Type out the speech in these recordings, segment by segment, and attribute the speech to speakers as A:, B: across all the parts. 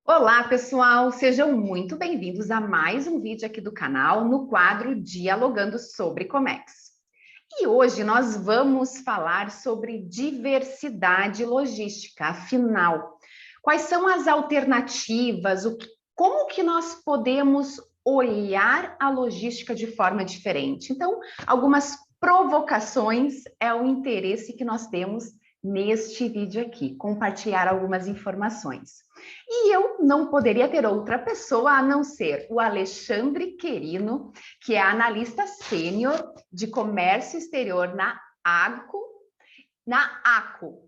A: Olá, pessoal! Sejam muito bem-vindos a mais um vídeo aqui do canal no quadro Dialogando sobre Comex. E hoje nós vamos falar sobre diversidade logística. Afinal, quais são as alternativas? Como que nós podemos olhar a logística de forma diferente? Então, algumas provocações é o interesse que nós temos neste vídeo aqui, compartilhar algumas informações. E eu não poderia ter outra pessoa a não ser o Alexandre Querino, que é analista sênior de comércio exterior na ACO.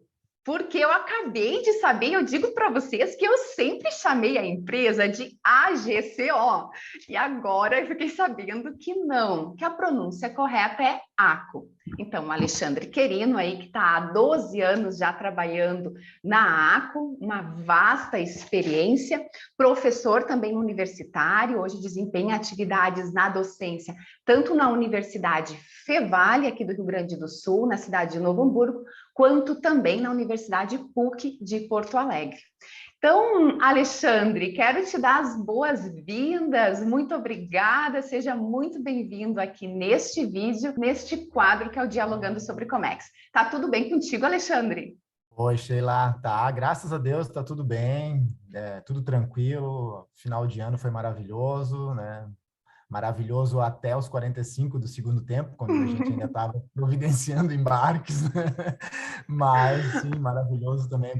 A: Porque eu acabei de saber, eu digo para vocês que eu sempre chamei a empresa de AGCO. E agora eu fiquei sabendo que não, que a pronúncia correta é ACO. Então, Alexandre Querino aí, que está há 12 anos já trabalhando na ACO, uma vasta experiência, professor também universitário, hoje desempenha atividades na docência, tanto na Universidade Fevale, aqui do Rio Grande do Sul, na cidade de Novo Hamburgo, quanto também na Universidade PUC de Porto Alegre. Então, Alexandre, quero te dar as boas-vindas, muito obrigada, seja muito bem-vindo aqui neste vídeo, neste quadro que é o Dialogando sobre Comex. Tá tudo bem contigo, Alexandre?
B: Oi, Sheila, tá, graças a Deus tá tudo bem, tudo tranquilo, final de ano foi maravilhoso, né? Maravilhoso até os 45 do segundo tempo, quando a gente ainda estava providenciando embarques, né? Mas sim, maravilhoso também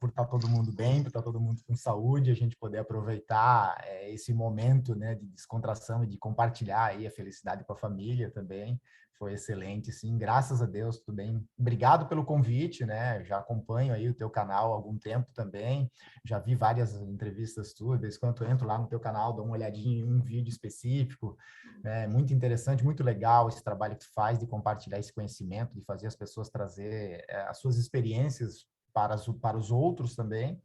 B: por estar todo mundo bem, por estar todo mundo com saúde, a gente poder aproveitar esse momento, né, de descontração e de compartilhar aí a felicidade com a família também. Foi excelente, sim, graças a Deus, tudo bem. Obrigado pelo convite, né? Já acompanho aí o teu canal há algum tempo também. Já vi várias entrevistas tuas, de vez em quando eu entro lá no teu canal, dou uma olhadinha em um vídeo específico. É muito interessante, muito legal esse trabalho que tu faz de compartilhar esse conhecimento, de fazer as pessoas trazer as suas experiências para os outros também.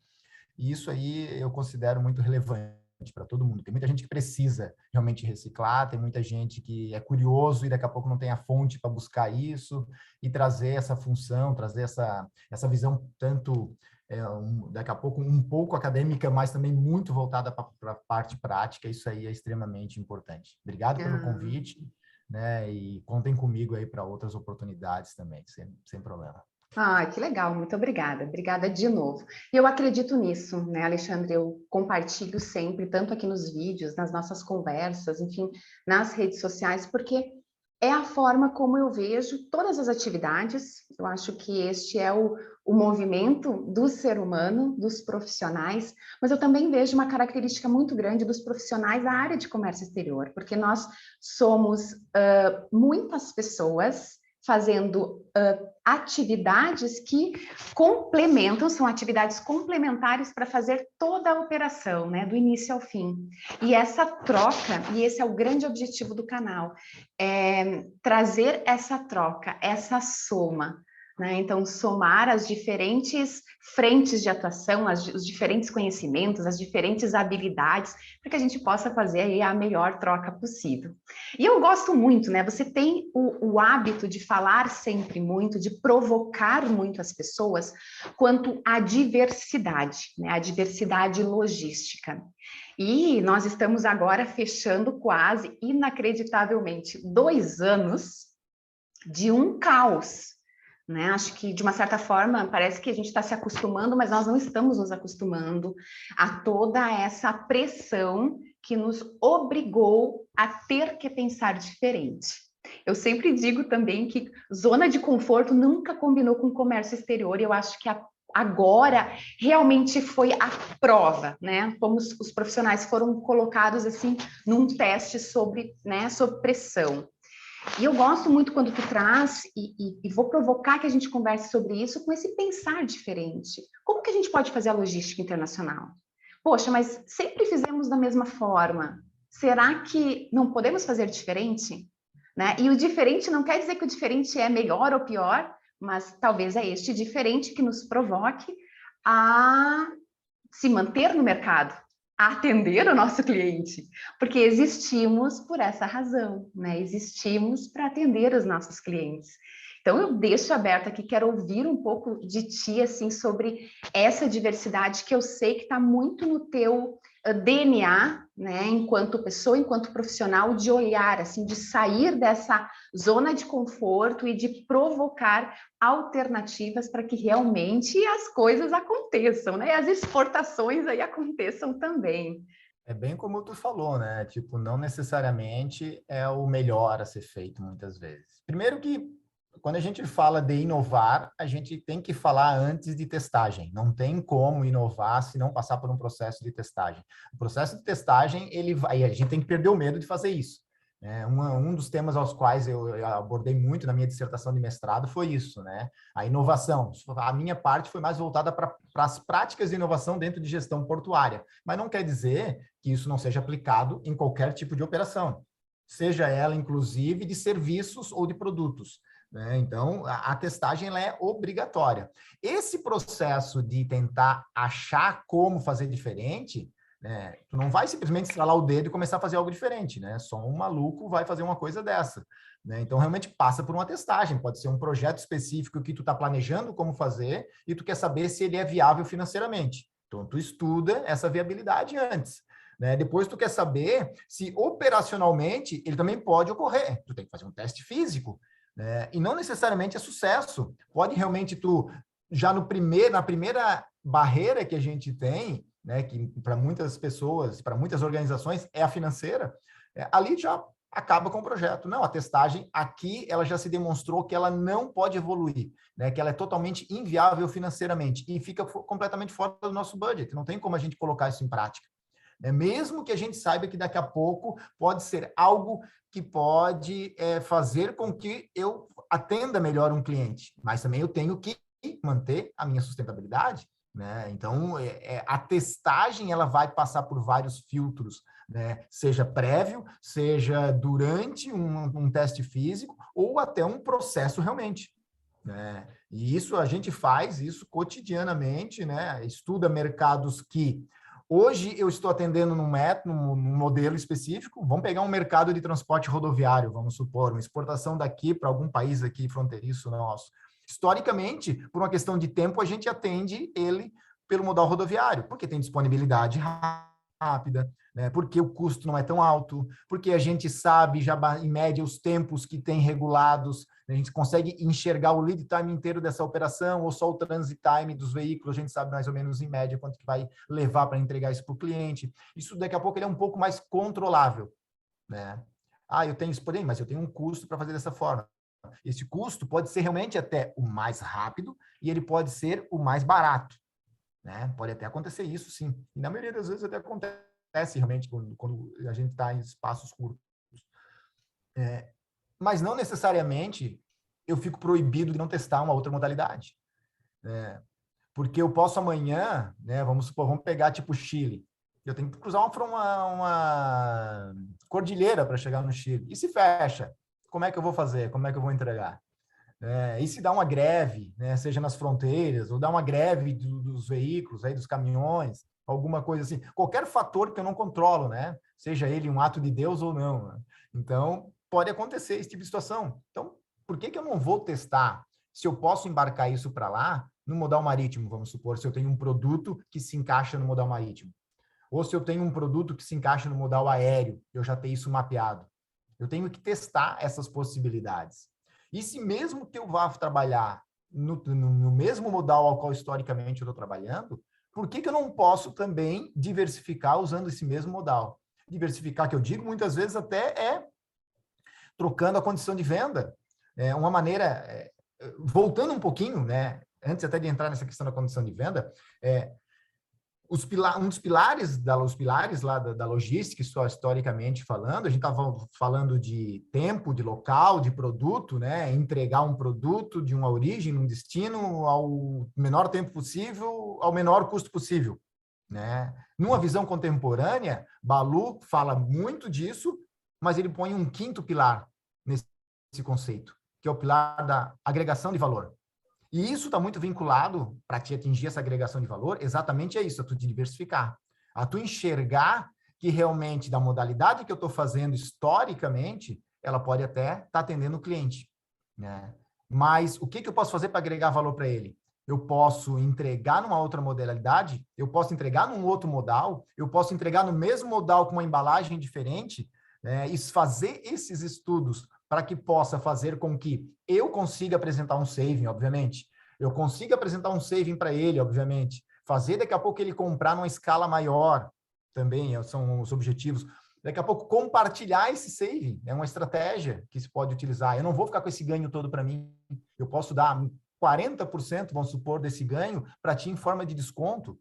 B: E isso aí eu considero muito relevante para todo mundo. Tem muita gente que precisa realmente reciclar, tem muita gente que é curioso e daqui a pouco não tem a fonte para buscar isso e trazer essa função, trazer essa visão tanto daqui a pouco um pouco acadêmica, mas também muito voltada para a parte prática. Isso aí é extremamente importante. Obrigado pelo
A: Ah.
B: convite, né? E contem comigo aí para outras oportunidades também, sem problema.
A: Ah, que legal, muito obrigada. Obrigada de novo. E eu acredito nisso, né, Alexandre? Eu compartilho sempre, tanto aqui nos vídeos, nas nossas conversas, enfim, nas redes sociais, porque é a forma como eu vejo todas as atividades. Eu acho que este é o movimento do ser humano, dos profissionais, mas eu também vejo uma característica muito grande dos profissionais da área de comércio exterior, porque nós somos muitas pessoas fazendo atividades que complementam, são atividades complementares para fazer toda a operação, né, do início ao fim. E essa troca, e esse é o grande objetivo do canal, é trazer essa troca, essa soma, né? Então, somar as diferentes frentes de atuação, os diferentes conhecimentos, as diferentes habilidades, para que a gente possa fazer aí a melhor troca possível. E eu gosto muito, né? Você tem o hábito de falar sempre muito, de provocar muito as pessoas quanto à diversidade, né? A diversidade logística. E nós estamos agora fechando quase, inacreditavelmente, 2 anos de um caos, né? Acho que, de uma certa forma, parece que a gente está se acostumando, mas nós não estamos nos acostumando a toda essa pressão que nos obrigou a ter que pensar diferente. Eu sempre digo também que zona de conforto nunca combinou com comércio exterior, e eu acho que agora realmente foi a prova, né? Como os profissionais foram colocados assim num teste sobre, né, sob pressão. E eu gosto muito quando tu traz, e vou provocar que a gente converse sobre isso com esse pensar diferente. Como que a gente pode fazer a logística internacional? Poxa, mas sempre fizemos da mesma forma. Será que não podemos fazer diferente? Né? E o diferente não quer dizer que o diferente é melhor ou pior, mas talvez é este diferente que nos provoque a se manter no mercado, a atender o nosso cliente, porque existimos por essa razão, né? Existimos para atender os nossos clientes. Então, eu deixo aberto aqui, quero ouvir um pouco de ti, assim, sobre essa diversidade que eu sei que está muito no teu DNA, né, enquanto pessoa, enquanto profissional, de olhar, assim, de sair dessa zona de conforto e de provocar alternativas para que realmente as coisas aconteçam, né, as exportações aí aconteçam também.
B: É bem como tu falou, né? Tipo, não necessariamente é o melhor a ser feito muitas vezes. Primeiro que quando a gente fala de inovar, a gente tem que falar antes de testagem. Não tem como inovar se não passar por um processo de testagem. O processo de testagem, ele vai, a gente tem que perder o medo de fazer isso. Um dos temas aos quais eu abordei muito na minha dissertação de mestrado foi isso, né? A inovação. A minha parte foi mais voltada para as práticas de inovação dentro de gestão portuária, mas não quer dizer que isso não seja aplicado em qualquer tipo de operação, seja ela, inclusive, de serviços ou de produtos. Né? Então, a testagem ela é obrigatória. Esse processo de tentar achar como fazer diferente, né? Tu não vai simplesmente estralar o dedo e começar a fazer algo diferente, né? Só um maluco vai fazer uma coisa dessa, né? Então, realmente passa por uma testagem. Pode ser um projeto específico que tu está planejando como fazer e tu quer saber se ele é viável financeiramente. Então, tu estuda essa viabilidade antes. Né? Depois tu quer saber se operacionalmente ele também pode ocorrer. Tu tem que fazer um teste físico, né? E não necessariamente é sucesso. Pode realmente tu, já no na primeira barreira que a gente tem, né, que para muitas pessoas, para muitas organizações é a financeira, ali já acaba com o projeto. Não, a testagem aqui, ela já se demonstrou que ela não pode evoluir, né, que ela é totalmente inviável financeiramente e fica completamente fora do nosso budget. Não tem como a gente colocar isso em prática. Mesmo que a gente saiba que daqui a pouco pode ser algo que pode fazer com que eu atenda melhor um cliente, mas também eu tenho que manter a minha sustentabilidade. Né? Então, a testagem ela vai passar por vários filtros, né? Seja prévio, seja durante um teste físico ou até um processo realmente. Né? E isso a gente faz isso cotidianamente, né? Estuda mercados que hoje eu estou atendendo num modelo específico. Vamos pegar um mercado de transporte rodoviário, vamos supor, uma exportação daqui para algum país aqui fronteiriço nosso. Historicamente, por uma questão de tempo, a gente atende ele pelo modal rodoviário, porque tem disponibilidade rápida, né? Porque o custo não é tão alto, porque a gente sabe já em média os tempos que tem regulados, a gente consegue enxergar o lead time inteiro dessa operação ou só o transit time dos veículos, a gente sabe mais ou menos em média quanto que vai levar para entregar isso para o cliente. Isso daqui a pouco ele é um pouco mais controlável, né? Eu tenho isso, porém, mas eu tenho um custo para fazer dessa forma. Esse custo pode ser realmente até o mais rápido e ele pode ser o mais barato, né? Pode até acontecer isso, sim. E na maioria das vezes até acontece realmente quando a gente está em espaços curtos. Mas não necessariamente eu fico proibido de não testar uma outra modalidade. Né? Porque eu posso amanhã, né, vamos supor, vamos pegar tipo Chile. Eu tenho que cruzar uma cordilheira para chegar no Chile. E se fecha? Como é que eu vou fazer? Como é que eu vou entregar? E se dá uma greve, né, seja nas fronteiras, ou dá uma greve dos veículos, aí, dos caminhões, alguma coisa assim. Qualquer fator que eu não controlo, né? Seja ele um ato de Deus ou não. Né? Então, pode acontecer esse tipo de situação. Então, por que eu não vou testar? Se eu posso embarcar isso para lá, no modal marítimo, vamos supor, se eu tenho um produto que se encaixa no modal marítimo. Ou se eu tenho um produto que se encaixa no modal aéreo, eu já tenho isso mapeado. Eu tenho que testar essas possibilidades. E se mesmo que eu vá trabalhar no mesmo modal ao qual historicamente eu estou trabalhando, por que eu não posso também diversificar usando esse mesmo modal? Diversificar, que eu digo muitas vezes até trocando a condição de venda. Uma maneira, voltando um pouquinho, né, antes até de entrar nessa questão da condição de venda, um dos pilares lá da logística, só historicamente falando, a gente estava falando de tempo, de local, de produto, né? Entregar um produto de uma origem, um destino, ao menor tempo possível, ao menor custo possível. Né? Numa visão contemporânea, Baloo fala muito disso, mas ele põe um quinto pilar nesse conceito, que é o pilar da agregação de valor. E isso está muito vinculado, para te atingir essa agregação de valor, exatamente é isso, a tu diversificar. A tu enxergar que realmente, da modalidade que eu estou fazendo historicamente, ela pode até estar atendendo o cliente. Né? Mas o que eu posso fazer para agregar valor para ele? Eu posso entregar numa outra modalidade, eu posso entregar num outro modal, eu posso entregar no mesmo modal com uma embalagem diferente, né? E fazer esses estudos para que possa fazer com que eu consiga apresentar um saving, obviamente. Eu consiga apresentar um saving para ele, obviamente. Fazer daqui a pouco ele comprar numa escala maior, também são os objetivos. Daqui a pouco compartilhar esse saving é uma estratégia que se pode utilizar. Eu não vou ficar com esse ganho todo para mim. Eu posso dar 40%, vamos supor, desse ganho para ti em forma de desconto,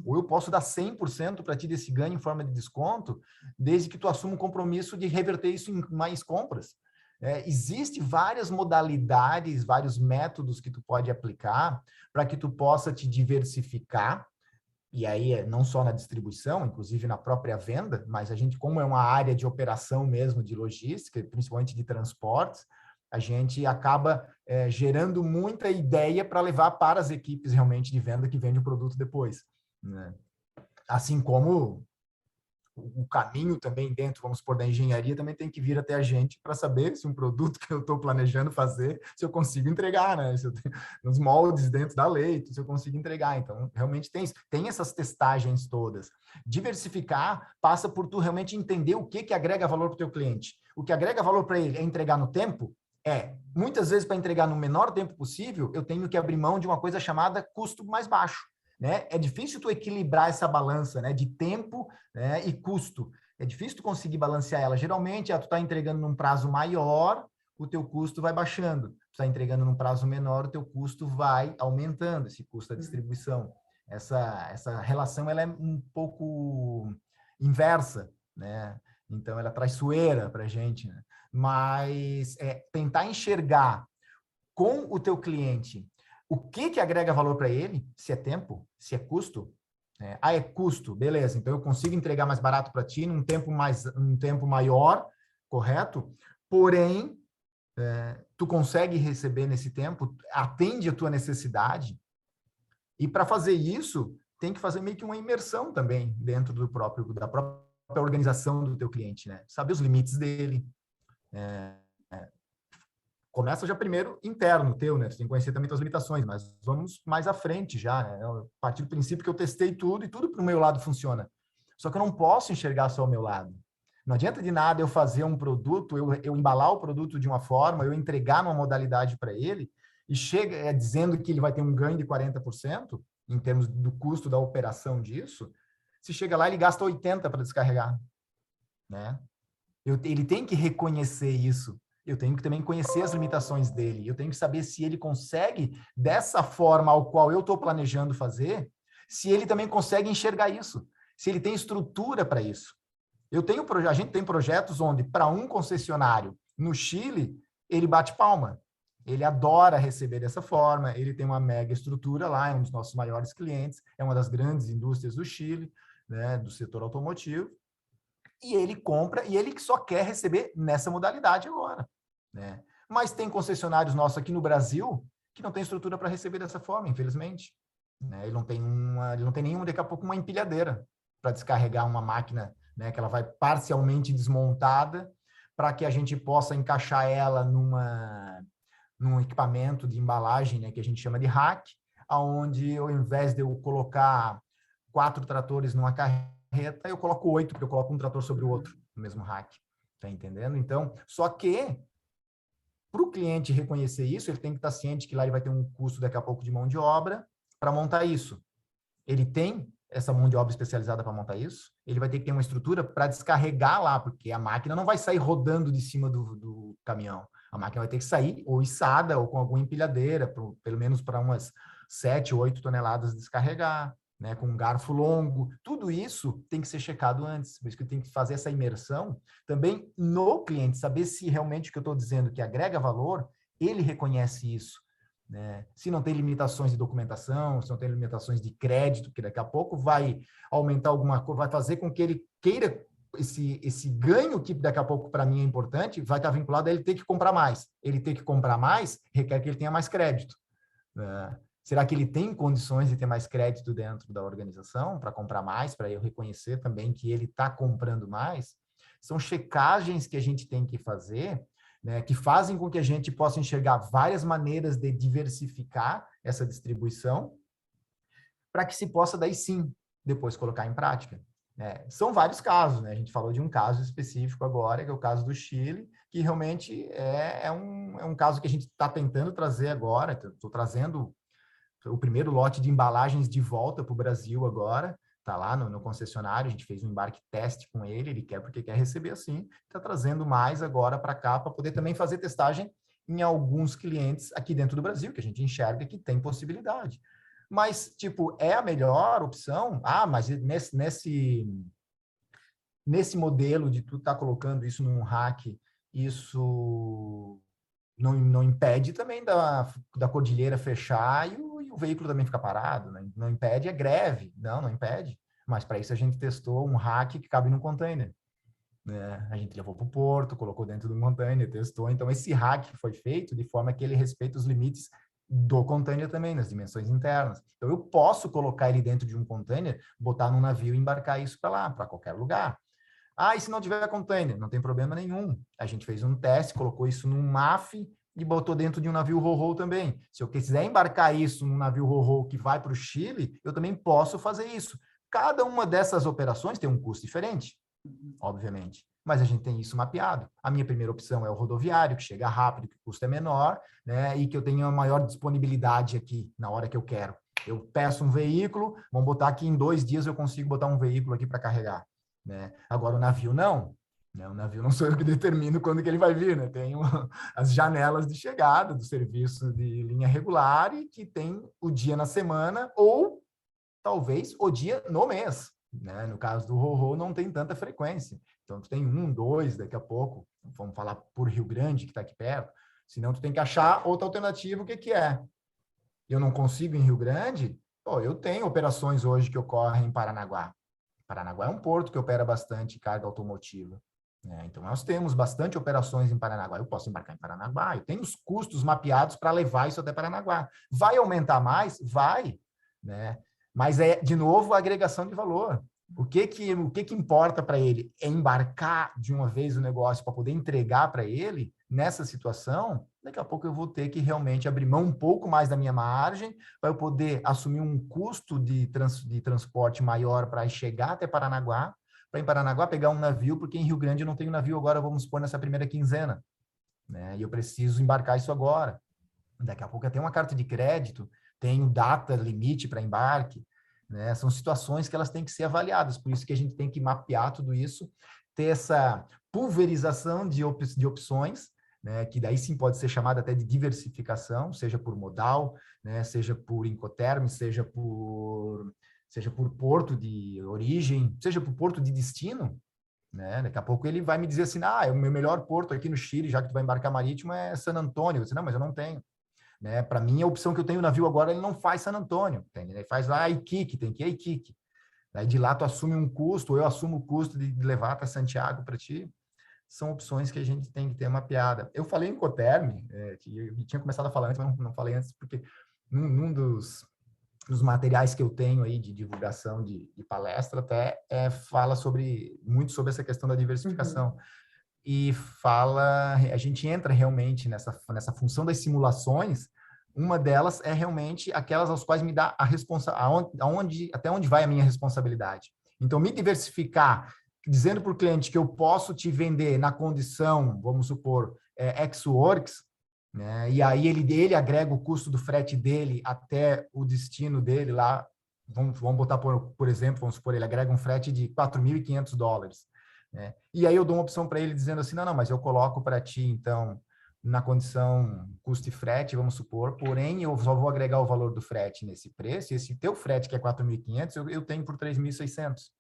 B: ou eu posso dar 100% para ti desse ganho em forma de desconto, desde que tu assuma um compromisso de reverter isso em mais compras. Existe várias modalidades, vários métodos que tu pode aplicar para que tu possa te diversificar, e aí não só na distribuição, inclusive na própria venda, mas a gente, como é uma área de operação mesmo, de logística, principalmente de transportes, a gente acaba gerando muita ideia para levar para as equipes realmente de venda que vendem o produto depois, né? Assim como o caminho também dentro, vamos supor, da engenharia, também tem que vir até a gente para saber se um produto que eu estou planejando fazer, se eu consigo entregar, né? Se eu tenho, nos moldes dentro da lei, se eu consigo entregar. Então, realmente tem essas testagens todas. Diversificar passa por tu realmente entender o que agrega valor para o teu cliente. O que agrega valor para ele é entregar no tempo? Muitas vezes, para entregar no menor tempo possível, eu tenho que abrir mão de uma coisa chamada custo mais baixo. Né? É difícil tu equilibrar essa balança, né, de tempo, né, e custo. É difícil tu conseguir balancear ela. Geralmente, tu está entregando num prazo maior, o teu custo vai baixando. Tu está entregando num prazo menor, o teu custo vai aumentando, esse custo da distribuição. Essa relação ela é um pouco inversa, né? Então, ela é traiçoeira para a gente, né? Mas tentar enxergar com o teu cliente o que agrega valor para ele, se é tempo, se é custo. É custo, beleza, então eu consigo entregar mais barato para ti num tempo maior, correto? Porém, tu consegue receber nesse tempo, atende a tua necessidade, e para fazer isso, tem que fazer meio que uma imersão também dentro da própria organização do teu cliente, né? Saber os limites dele, começa já primeiro interno teu, né? Você tem que conhecer também tuas limitações, mas vamos mais à frente já, né? A partir do princípio que eu testei tudo e tudo para o meu lado funciona. Só que eu não posso enxergar só o meu lado. Não adianta de nada eu fazer um produto, eu embalar o produto de uma forma, eu entregar numa modalidade para ele e chega dizendo que ele vai ter um ganho de 40% em termos do custo da operação disso. Se chega lá, ele gasta 80 para descarregar, né? Ele tem que reconhecer isso. Eu tenho que também conhecer as limitações dele. Eu tenho que saber se ele consegue, dessa forma ao qual eu estou planejando fazer, se ele também consegue enxergar isso, se ele tem estrutura para isso. A gente tem projetos onde, para um concessionário no Chile, ele bate palma. Ele adora receber dessa forma, ele tem uma mega estrutura lá, é um dos nossos maiores clientes, é uma das grandes indústrias do Chile, né, do setor automotivo. E ele compra e ele só quer receber nessa modalidade agora, né? Mas tem concessionários nossos aqui no Brasil que não tem estrutura para receber dessa forma, infelizmente, né? Ele não tem nenhuma, daqui a pouco, uma empilhadeira para descarregar uma máquina, né, que ela vai parcialmente desmontada para que a gente possa encaixar ela num equipamento de embalagem, né, que a gente chama de rack, aonde ao invés de eu colocar 4 tratores numa carreta, eu coloco 8, porque eu coloco um trator sobre o outro, no mesmo rack. Tá entendendo? Então, só que para o cliente reconhecer isso, ele tem que estar ciente que lá ele vai ter um custo daqui a pouco de mão de obra para montar isso. Ele tem essa mão de obra especializada para montar isso, ele vai ter que ter uma estrutura para descarregar lá, porque a máquina não vai sair rodando de cima do caminhão. A máquina vai ter que sair ou içada ou com alguma empilhadeira, pelo menos para umas 7, 8 toneladas descarregar, né, com um garfo longo. Tudo isso tem que ser checado antes. Por isso que tem que fazer essa imersão também no cliente, saber se realmente o que eu estou dizendo que agrega valor, ele reconhece isso. Né? Se não tem limitações de documentação, se não tem limitações de crédito, que daqui a pouco vai aumentar alguma coisa, vai fazer com que ele queira esse ganho que daqui a pouco para mim é importante, vai estar vinculado a ele ter que comprar mais. Ele ter que comprar mais requer que ele tenha mais crédito. Né? Será que ele tem condições de ter mais crédito dentro da organização para comprar mais, para eu reconhecer também que ele está comprando mais? São checagens que a gente tem que fazer né, que fazem com que a gente possa enxergar várias maneiras de diversificar essa distribuição, para que se possa, daí sim, depois colocar em prática. São vários casos, né? A gente falou de um caso específico agora, que é o caso do Chile, que realmente é um caso que a gente está tentando trazer agora. Estou trazendo o primeiro lote de embalagens de volta para o Brasil agora, está lá no concessionário, a gente fez um embarque teste com ele quer porque quer receber assim, está trazendo mais agora para cá, para poder também fazer testagem em alguns clientes aqui dentro do Brasil, que a gente enxerga que tem possibilidade. Mas, tipo, é a melhor opção? Ah, mas nesse modelo de tu estar colocando isso num rack, isso não impede também da cordilheira fechar e o veículo também ficar parado, né? Não impede é greve, não impede. Mas para isso a gente testou um rack que cabe num container, né? A gente levou para o porto, colocou dentro do container, testou. Então esse rack foi feito de forma que ele respeita os limites do container também, nas dimensões internas. Então eu posso colocar ele dentro de um container, botar num navio e embarcar isso para lá, para qualquer lugar. Ah, e se não tiver container? Não tem problema nenhum. A gente fez um teste, colocou isso num MAF e botou dentro de um navio ro-ro também. Se eu quiser embarcar isso num navio ro-ro que vai para o Chile, eu também posso fazer isso. Cada uma dessas operações tem um custo diferente, obviamente, mas a gente tem isso mapeado. A minha primeira opção é o rodoviário, que chega rápido, que o custo é menor, né, e que eu tenho a maior disponibilidade aqui na hora que eu quero. Eu peço um veículo, vamos botar aqui em 2 dias eu consigo botar um veículo aqui para carregar. Né? Agora, o navio não. Né? O navio não sou eu que determino quando que ele vai vir. Né? Tem as janelas de chegada do serviço de linha regular e que tem o dia na semana ou, talvez, o dia no mês. Né? No caso do ro-ro, não tem tanta frequência. Então, tu tem 1, 2, daqui a pouco. Vamos falar por Rio Grande, que está aqui perto. Senão, tu tem que achar outra alternativa. O que é? Eu não consigo em Rio Grande? Pô, eu tenho operações hoje que ocorrem em Paranaguá. Paranaguá é um porto que opera bastante carga automotiva. Né? Então, nós temos bastante operações em Paranaguá. Eu posso embarcar em Paranaguá. Eu tenho os custos mapeados para levar isso até Paranaguá. Vai aumentar mais? Vai. Né? Mas é, de novo, a agregação de valor. O que importa para ele? É embarcar de uma vez o negócio para poder entregar para ele nessa situação. Daqui a pouco eu vou ter que realmente abrir mão um pouco mais da minha margem para eu poder assumir um custo de transporte maior para chegar até Paranaguá, para em Paranaguá pegar um navio, porque em Rio Grande eu não tenho navio agora, vamos supor, nessa primeira quinzena. Né? E eu preciso embarcar isso agora. Daqui a pouco eu tenho uma carta de crédito, tenho data limite para embarque. Né? São situações que elas têm que ser avaliadas, por isso que a gente tem que mapear tudo isso, ter essa pulverização de opções, né? Que daí sim pode ser chamada até de diversificação, seja por modal, né? Seja por Incoterm, seja por porto de origem, seja por porto de destino. Né? Daqui a pouco ele vai me dizer assim, o meu melhor porto aqui no Chile, já que tu vai embarcar marítimo, é San Antônio. Eu disse, não, mas eu não tenho. Né? Para mim, a opção que eu tenho no navio agora, ele não faz San Antônio, entende? Ele faz lá Iquique, tem que ir a Iquique. Daí de lá tu assume um custo, ou eu assumo o custo de levar até Santiago para ti. São opções que a gente tem que ter mapeada. Eu falei em Incoterm, que eu tinha começado a falar antes, mas não falei antes, porque num dos materiais que eu tenho aí de divulgação de palestra até fala muito sobre essa questão da diversificação. E a gente entra realmente nessa função das simulações. Uma delas é realmente aquelas aos quais me dá a até onde vai a minha responsabilidade. Então, me diversificar, dizendo para o cliente que eu posso te vender na condição, vamos supor, ex-works, né? E aí ele agrega o custo do frete dele até o destino dele lá. Vamos botar, por exemplo, vamos supor, ele agrega um frete de $4.500. Né? E aí eu dou uma opção para ele dizendo assim, não, mas eu coloco para ti, então, na condição custo e frete, vamos supor, porém eu só vou agregar o valor do frete nesse preço, e esse teu frete que é 4.500, eu tenho por 3.600.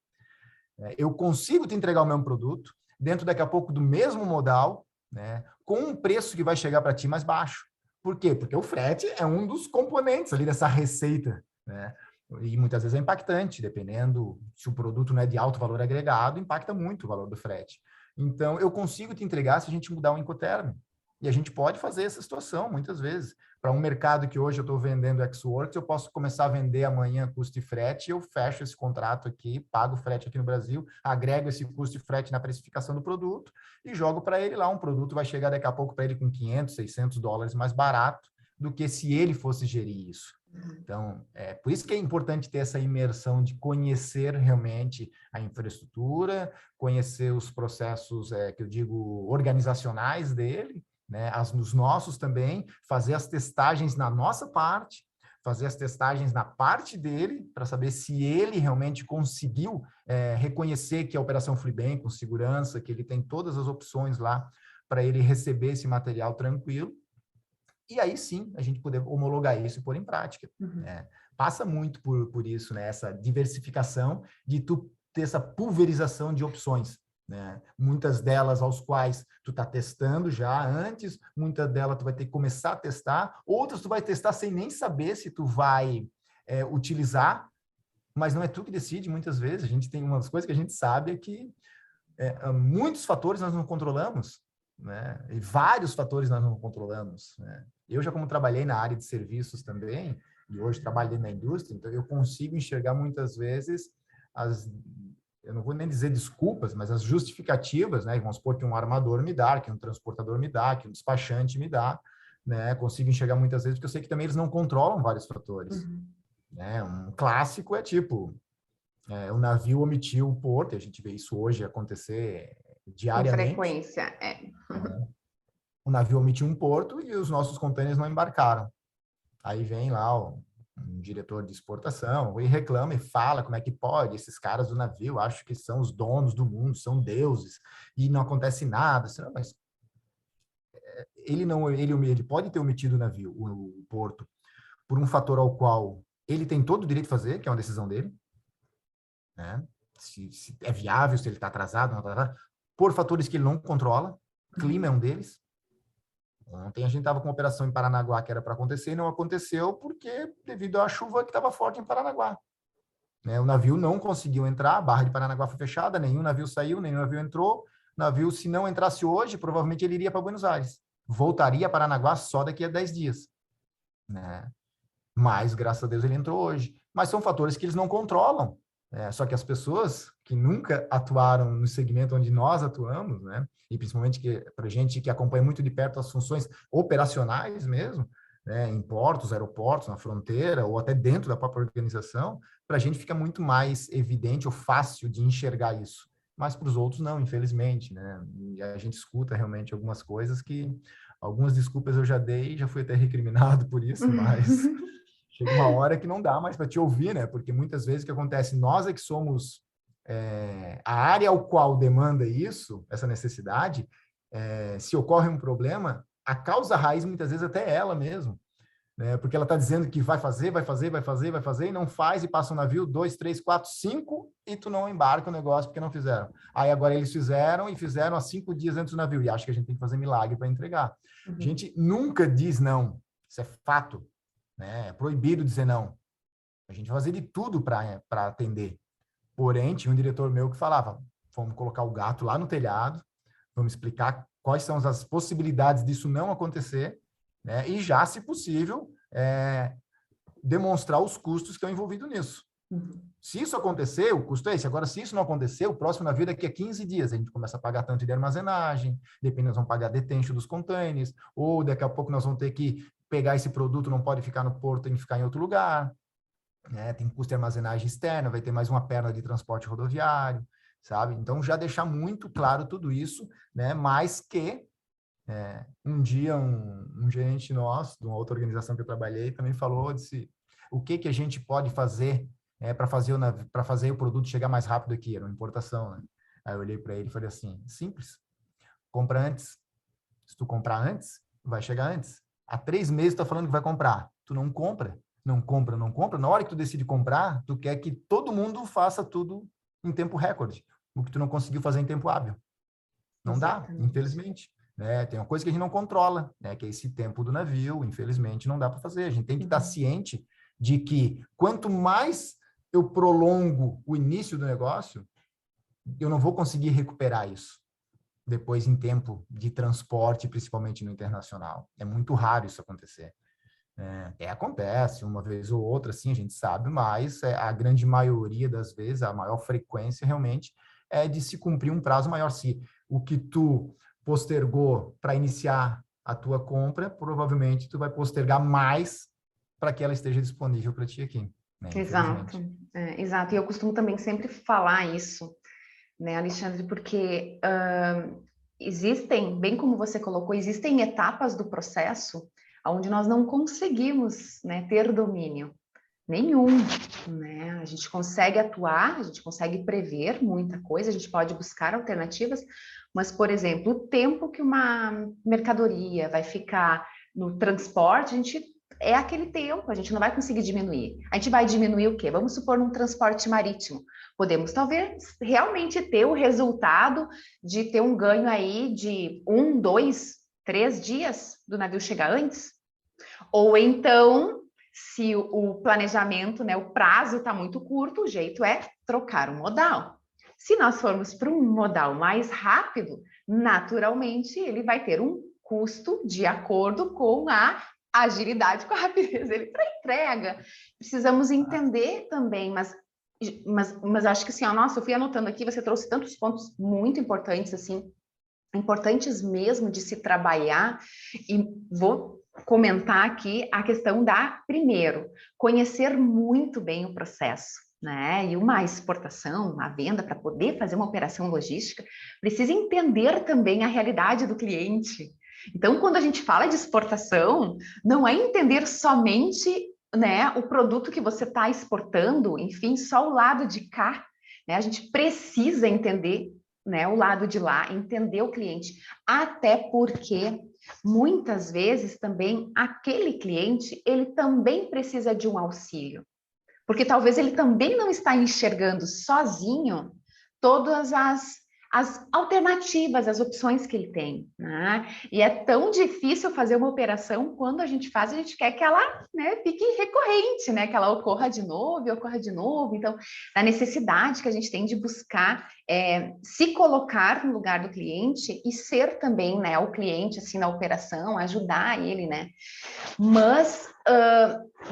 B: Eu consigo te entregar o mesmo produto, dentro daqui a pouco do mesmo modal, né, com um preço que vai chegar para ti mais baixo. Por quê? Porque o frete é um dos componentes ali dessa receita, né? E muitas vezes é impactante, dependendo se o produto não é de alto valor agregado, impacta muito o valor do frete. Então, eu consigo te entregar se a gente mudar o Incoterm. E a gente pode fazer essa situação, muitas vezes. para um mercado que hoje eu estou vendendo ex-works, eu posso começar a vender amanhã custo e frete, eu fecho esse contrato aqui, pago o frete aqui no Brasil, agrego esse custo e frete na precificação do produto e jogo para ele lá. Um produto vai chegar daqui a pouco para ele com 500, 600 dólares mais barato do que se ele fosse gerir isso. Então, por isso que é importante ter essa imersão de conhecer realmente a infraestrutura, conhecer os processos, que eu digo, organizacionais dele, né, os nossos também, fazer as testagens na nossa parte, fazer as testagens na parte dele, para saber se ele realmente conseguiu reconhecer que a operação flui bem, com segurança, que ele tem todas as opções lá para ele receber esse material tranquilo. E aí sim, a gente poder homologar isso e pôr em prática. Né? Passa muito por isso, né? Essa diversificação de tu ter essa pulverização de opções. Né? Muitas delas aos quais tu está testando já antes, muitas delas tu vai ter que começar a testar, outras tu vai testar sem nem saber se tu vai utilizar, mas não é tu que decide muitas vezes. A gente tem umas coisas que a gente sabe que muitos fatores nós não controlamos, né? E vários fatores nós não controlamos, né? Eu já como trabalhei na área de serviços também, e hoje trabalhei na indústria, então eu consigo enxergar muitas vezes eu não vou nem dizer desculpas, mas as justificativas, né? Vamos supor que um armador me dá, que um transportador me dá, que um despachante me dá, né? Consigo enxergar muitas vezes, porque eu sei que também eles não controlam vários fatores. Né? Um clássico é tipo, o navio omitiu o porto, e a gente vê isso hoje acontecer
A: Com
B: diariamente.
A: frequência,
B: O navio omitiu um porto e os nossos contêineres não embarcaram. Aí vem lá um diretor de exportação e reclama e fala como é que pode, esses caras do navio acham que são os donos do mundo, são deuses, e não acontece nada. Mas ele pode ter omitido o navio, o porto, por um fator ao qual ele tem todo o direito de fazer, que é uma decisão dele, né? Se é viável, se ele está atrasado, não está atrasado, por fatores que ele não controla, clima é um deles. Ontem a gente estava com uma operação em Paranaguá que era para acontecer e não aconteceu porque devido à chuva que estava forte em Paranaguá. Né? O navio não conseguiu entrar, a barra de Paranaguá foi fechada, nenhum navio saiu, nenhum navio entrou. O navio, se não entrasse hoje, provavelmente ele iria para Buenos Aires. Voltaria a Paranaguá só daqui a 10 dias. Né? Mas, graças a Deus, ele entrou hoje. Mas são fatores que eles não controlam. Só que as pessoas que nunca atuaram no segmento onde nós atuamos, né? E principalmente para gente que acompanha muito de perto as funções operacionais mesmo, né? Em portos, aeroportos, na fronteira, ou até dentro da própria organização, para a gente fica muito mais evidente ou fácil de enxergar isso. Mas para os outros não, infelizmente, né? E a gente escuta realmente algumas coisas que, algumas desculpas eu já dei, já fui até recriminado por isso, mas... Chega uma hora que não dá mais para te ouvir, né? Porque muitas vezes o que acontece, nós é que somos a área ao qual demanda isso, essa necessidade, se ocorre um problema, a causa raiz muitas vezes até é ela mesmo, né? Porque ela está dizendo que vai fazer, e não faz, e passa um navio, 2, 3, 4, 5, e tu não embarca o negócio porque não fizeram. Aí agora eles fizeram, e fizeram há 5 dias antes do navio, e acho que a gente tem que fazer milagre para entregar. A gente nunca diz não, isso é fato. Né? É proibido dizer não. A gente vai fazer de tudo para atender. Porém, tinha um diretor meu que falava, vamos colocar o gato lá no telhado, vamos explicar quais são as possibilidades disso não acontecer, né? E já, se possível, demonstrar os custos que estão envolvidos nisso. Se isso acontecer, o custo é esse. Agora, se isso não acontecer, o próximo navio daqui a 15 dias, a gente começa a pagar tanto de armazenagem, depende, nós vamos pagar detention dos containers, ou daqui a pouco nós vamos ter que pegar esse produto, não pode ficar no porto, tem que ficar em outro lugar, né? Tem custo de armazenagem externa, vai ter mais uma perna de transporte rodoviário, sabe? Então, já deixar muito claro tudo isso, né? Mas que um dia um gerente nosso, de uma outra organização que eu trabalhei, também falou, disse, o que a gente pode fazer para fazer o produto chegar mais rápido aqui? Era uma importação, né? Aí eu olhei para ele e falei assim, simples, compra antes. Se tu comprar antes, vai chegar antes. Há 3 meses tu tá falando que vai comprar. Tu não compra, não compra, não compra. Na hora que tu decide comprar, tu quer que todo mundo faça tudo em tempo recorde. O que tu não conseguiu fazer em tempo hábil. Não dá, infelizmente. Né? Tem uma coisa que a gente não controla, né? Que é esse tempo do navio. Infelizmente, não dá para fazer. A gente tem que estar ciente de que quanto mais eu prolongo o início do negócio, eu não vou conseguir recuperar isso depois em tempo de transporte, principalmente no internacional. É muito raro isso acontecer. Acontece, uma vez ou outra, assim, a gente sabe, mas a grande maioria das vezes, a maior frequência realmente é de se cumprir um prazo maior. Se o que tu postergou para iniciar a tua compra, provavelmente tu vai postergar mais para que ela esteja disponível para ti aqui, né?
A: Exato,
B: Infelizmente.
A: exato. E eu costumo também sempre falar isso, né, Alexandre, porque existem, bem como você colocou, existem etapas do processo onde nós não conseguimos, né, ter domínio nenhum, né? A gente consegue atuar, a gente consegue prever muita coisa, a gente pode buscar alternativas, mas, por exemplo, o tempo que uma mercadoria vai ficar no transporte, a gente é aquele tempo, a gente não vai conseguir diminuir. A gente vai diminuir o quê? Vamos supor num transporte marítimo. Podemos talvez realmente ter o resultado de ter um ganho aí de 1, 2, 3 dias do navio chegar antes. Ou então, se o planejamento, né, o prazo está muito curto, o jeito é trocar o modal. Se nós formos para um modal mais rápido, naturalmente ele vai ter um custo de acordo com a agilidade, com a rapidez dele para entrega. Precisamos entender também, mas acho que assim, nossa, eu fui anotando aqui, você trouxe tantos pontos muito importantes, assim, importantes mesmo de se trabalhar, e vou comentar aqui a questão da, primeiro, conhecer muito bem o processo, né? E uma exportação, uma venda, para poder fazer uma operação logística, precisa entender também a realidade do cliente. Então, quando a gente fala de exportação, não é entender somente, né, o produto que você está exportando, enfim, só o lado de cá, né? A gente precisa entender, né, o lado de lá, entender o cliente, até porque muitas vezes também aquele cliente, ele também precisa de um auxílio, porque talvez ele também não está enxergando sozinho todas as alternativas, as opções que ele tem, né? E é tão difícil fazer uma operação, quando a gente faz, a gente quer que ela, né, fique recorrente, né? Que ela ocorra de novo e ocorra de novo. Então, a necessidade que a gente tem de buscar se colocar no lugar do cliente e ser também, né, o cliente, assim, na operação, ajudar ele, né? Mas,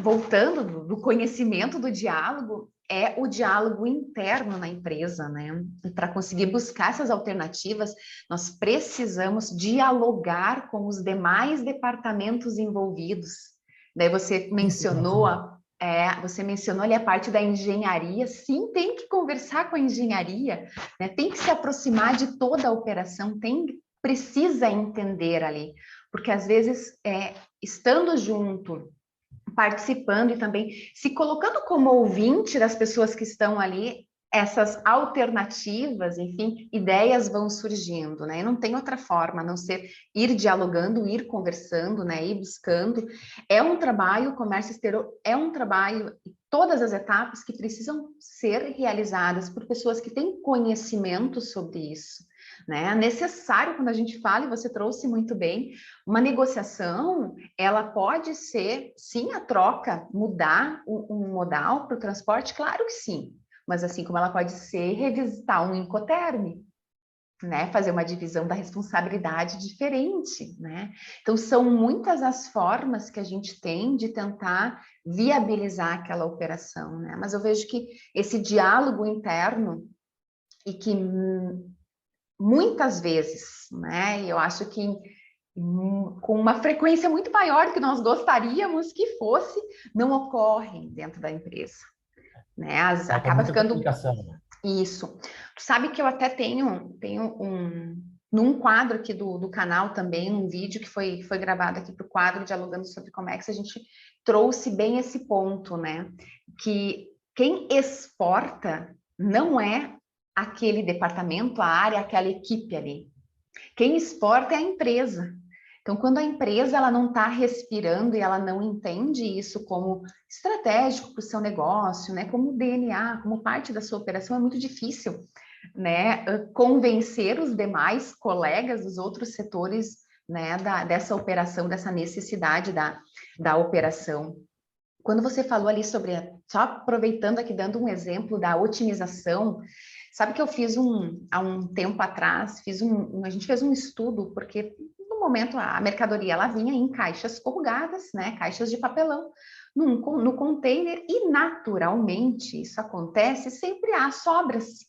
A: voltando do conhecimento do diálogo, é o diálogo interno na empresa, né? E para conseguir buscar essas alternativas, nós precisamos dialogar com os demais departamentos envolvidos. Daí você mencionou ali a parte da engenharia. Sim, tem que conversar com a engenharia, né? Tem que se aproximar de toda a operação, precisa entender ali, porque às vezes estando junto, participando e também se colocando como ouvinte das pessoas que estão ali, essas alternativas, enfim, ideias vão surgindo, né? E não tem outra forma a não ser ir dialogando, ir conversando, né? Ir buscando. É um trabalho, o comércio exterior é um trabalho, todas as etapas que precisam ser realizadas por pessoas que têm conhecimento sobre isso, né? É necessário, quando a gente fala, e você trouxe muito bem, uma negociação, ela pode ser, sim, a troca, mudar um modal para o transporte, claro que sim, mas assim como ela pode ser revisitar um Incoterm, né? Fazer uma divisão da responsabilidade diferente, né? Então, são muitas as formas que a gente tem de tentar viabilizar aquela operação, né? Mas eu vejo que esse diálogo interno, e que muitas vezes, né? Eu acho que com uma frequência muito maior do que nós gostaríamos que fosse, não ocorre dentro da empresa, né?
B: Falta
A: Acaba
B: muita
A: ficando
B: comunicação.
A: isso. Tu sabe que eu até tenho num quadro aqui do canal também, num vídeo que foi gravado aqui para o quadro Dialogando sobre Comex, a gente trouxe bem esse ponto, né? Que quem exporta não é aquele departamento, a área, aquela equipe ali. Quem exporta é a empresa. Então, quando a empresa ela não está respirando e ela não entende isso como estratégico para o seu negócio, né, como DNA, como parte da sua operação, é muito difícil, né, convencer os demais colegas dos outros setores, né, dessa operação, dessa necessidade da operação. Quando você falou ali sobre, só aproveitando aqui, dando um exemplo da otimização, sabe que eu fiz há um tempo atrás, a gente fez um estudo, porque no momento a mercadoria ela vinha em caixas corrugadas, né, caixas de papelão, no container, e naturalmente isso acontece, sempre há sobras,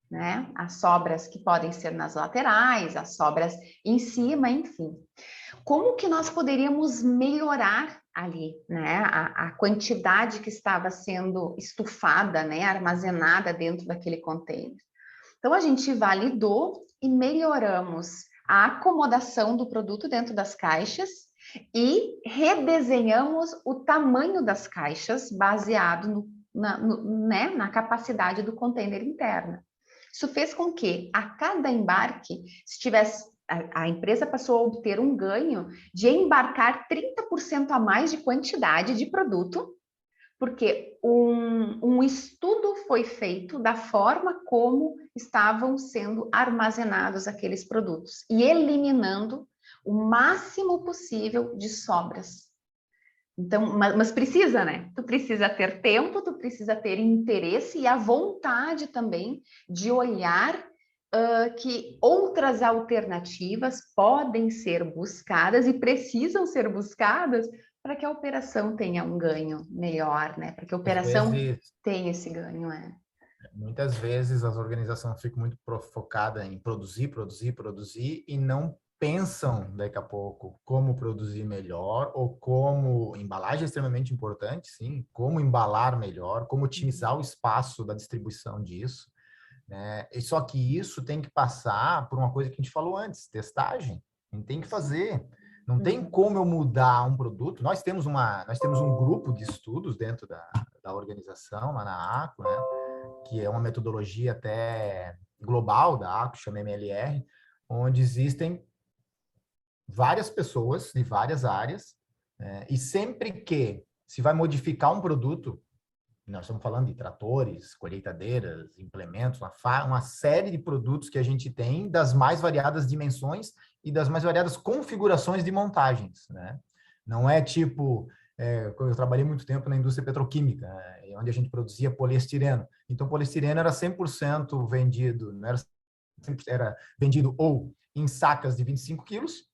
A: né? As sobras que podem ser nas laterais, as sobras em cima, enfim. Como que nós poderíamos melhorar ali, né, a quantidade que estava sendo estufada, né, armazenada dentro daquele container? Então, a gente validou e melhoramos a acomodação do produto dentro das caixas e redesenhamos o tamanho das caixas baseado né, na capacidade do container interna. Isso fez com que, a cada embarque, se tivesse, a empresa passou a obter um ganho de embarcar 30% a mais de quantidade de produto, porque um estudo foi feito da forma como estavam sendo armazenados aqueles produtos e eliminando o máximo possível de sobras. Então, mas precisa, né? Tu precisa ter tempo, tu precisa ter interesse e a vontade também de olhar que outras alternativas podem ser buscadas e precisam ser buscadas para que a operação tenha um ganho melhor, né? Para que a
B: Às
A: operação
B: vezes,
A: tenha esse ganho, é.
B: muitas vezes as organizações ficam muito focadas em produzir, produzir, produzir e não pensam daqui a pouco como produzir melhor ou como embalagem é extremamente importante, sim, como embalar melhor, como otimizar o espaço da distribuição disso, né? E só que isso tem que passar por uma coisa que a gente falou antes, testagem. A gente tem que fazer. Não tem como eu mudar um produto. Nós temos um grupo de estudos dentro da organização, lá na ACO, né? Que é uma metodologia até global da ACO, chama MLR, onde existem várias pessoas de várias áreas, né? E sempre que se vai modificar um produto, nós estamos falando de tratores, colheitadeiras, implementos, uma série de produtos que a gente tem das mais variadas dimensões e das mais variadas configurações de montagens, né? Não é tipo, eu trabalhei muito tempo na indústria petroquímica, né, onde a gente produzia poliestireno. Então, poliestireno era 100% vendido, né? Era vendido ou em sacas de 25 quilos,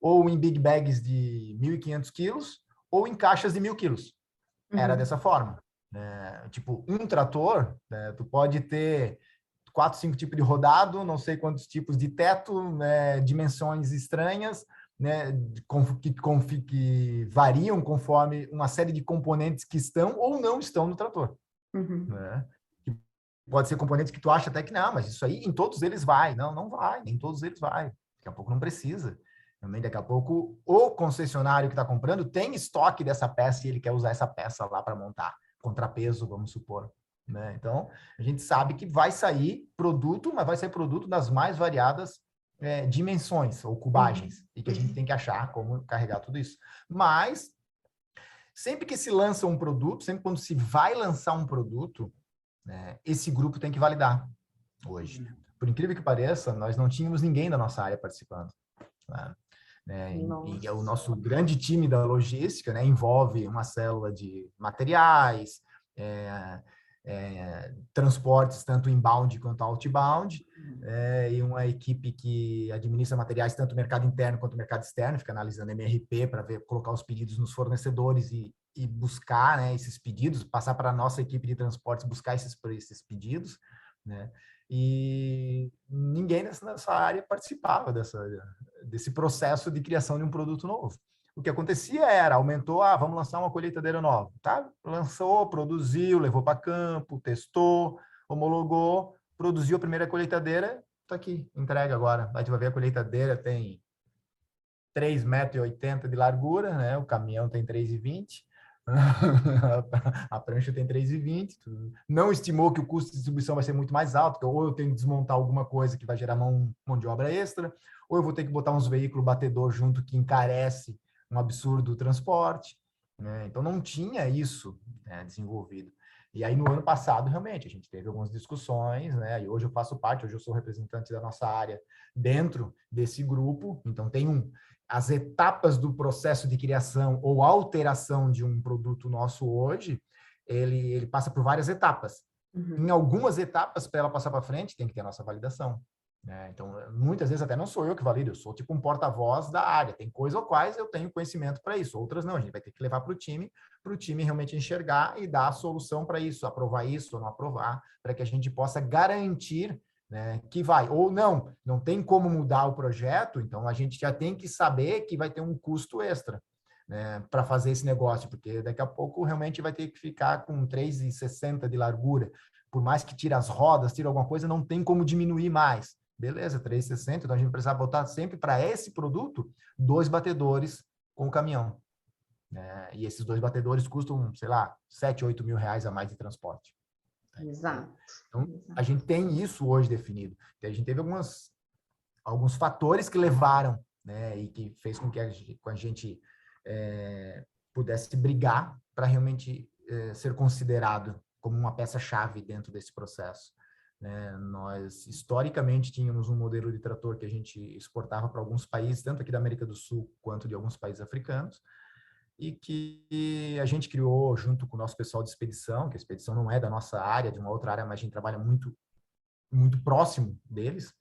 B: ou em big bags de 1.500 quilos, ou em caixas de 1.000 quilos. Era dessa forma. Tipo, um trator, né, tu pode ter 4, 5 tipos de rodado, não sei quantos tipos de teto, né, dimensões estranhas, né, que variam conforme uma série de componentes que estão ou não estão no trator. Né? Pode ser componentes que tu acha até que não, mas isso aí em todos eles vai. Não, não vai, nem todos eles vai. Daqui a pouco não precisa. Também daqui a pouco o concessionário que está comprando tem estoque dessa peça e ele quer usar essa peça lá para montar. Contrapeso, vamos supor. Né? Então, a gente sabe que vai sair produto, mas vai sair produto das mais variadas dimensões ou cubagens, e que a gente tem que achar como carregar tudo isso. Mas, sempre que se lança um produto, sempre quando se vai lançar um produto, né, esse grupo tem que validar hoje. Por incrível que pareça, nós não tínhamos ninguém da nossa área participando. Né? E o nosso grande time da logística, né, envolve uma célula de materiais, transportes tanto inbound quanto outbound, e uma equipe que administra materiais tanto no mercado interno quanto no mercado externo, fica analisando MRP para ver, colocar os pedidos nos fornecedores e buscar, né, esses pedidos, passar para a nossa equipe de transportes buscar esses pedidos, né? E ninguém nessa área participava desse processo de criação de um produto novo. O que acontecia era, aumentou, vamos lançar uma colheitadeira nova. Tá? Lançou, produziu, levou para campo, testou, homologou, produziu a primeira colheitadeira, está aqui, entrega agora. Aí tu vai ver a colheitadeira tem 3,80 m de largura, né? O caminhão tem 3,20 m. A prancha tem 3,20. Não estimou que o custo de distribuição vai ser muito mais alto, ou eu tenho que desmontar alguma coisa que vai gerar mão de obra extra, ou eu vou ter que botar uns veículos batedor junto que encarece um absurdo o transporte. Né? Então, não tinha isso, né, desenvolvido. E aí, no ano passado, realmente, a gente teve algumas discussões, né? E hoje eu faço parte, hoje eu sou representante da nossa área dentro desse grupo. Então, tem as etapas do processo de criação ou alteração de um produto nosso hoje, ele passa por várias etapas. Em algumas etapas, para ela passar para frente, tem que ter a nossa validação. né? Então, muitas vezes até não sou eu que valido, eu sou tipo um porta-voz da área. Tem coisas quais eu tenho conhecimento para isso, outras não. A gente vai ter que levar para o time realmente enxergar e dar a solução para isso, aprovar isso ou não aprovar, para que a gente possa garantir, né, que vai. Ou não tem como mudar o projeto, então a gente já tem que saber que vai ter um custo extra, né, para fazer esse negócio, porque daqui a pouco realmente vai ter que ficar com 3,60 de largura. Por mais que tire as rodas, tire alguma coisa, não tem como diminuir mais. Beleza, 3,60, então a gente precisa botar sempre para esse produto 2 batedores com o caminhão, né? E esses 2 batedores custam, sei lá, 7, 8 mil reais a mais de transporte.
A: Exato.
B: Então, a gente tem isso hoje definido. A gente teve alguns fatores que levaram, né, e que fez com que a gente pudesse brigar para realmente ser considerado como uma peça-chave dentro desse processo. Nós, historicamente, tínhamos um modelo de trator que a gente exportava para alguns países, tanto aqui da América do Sul quanto de alguns países africanos, e que a gente criou junto com o nosso pessoal de expedição, que a expedição não é da nossa área, de uma outra área, mas a gente trabalha muito, muito próximo deles,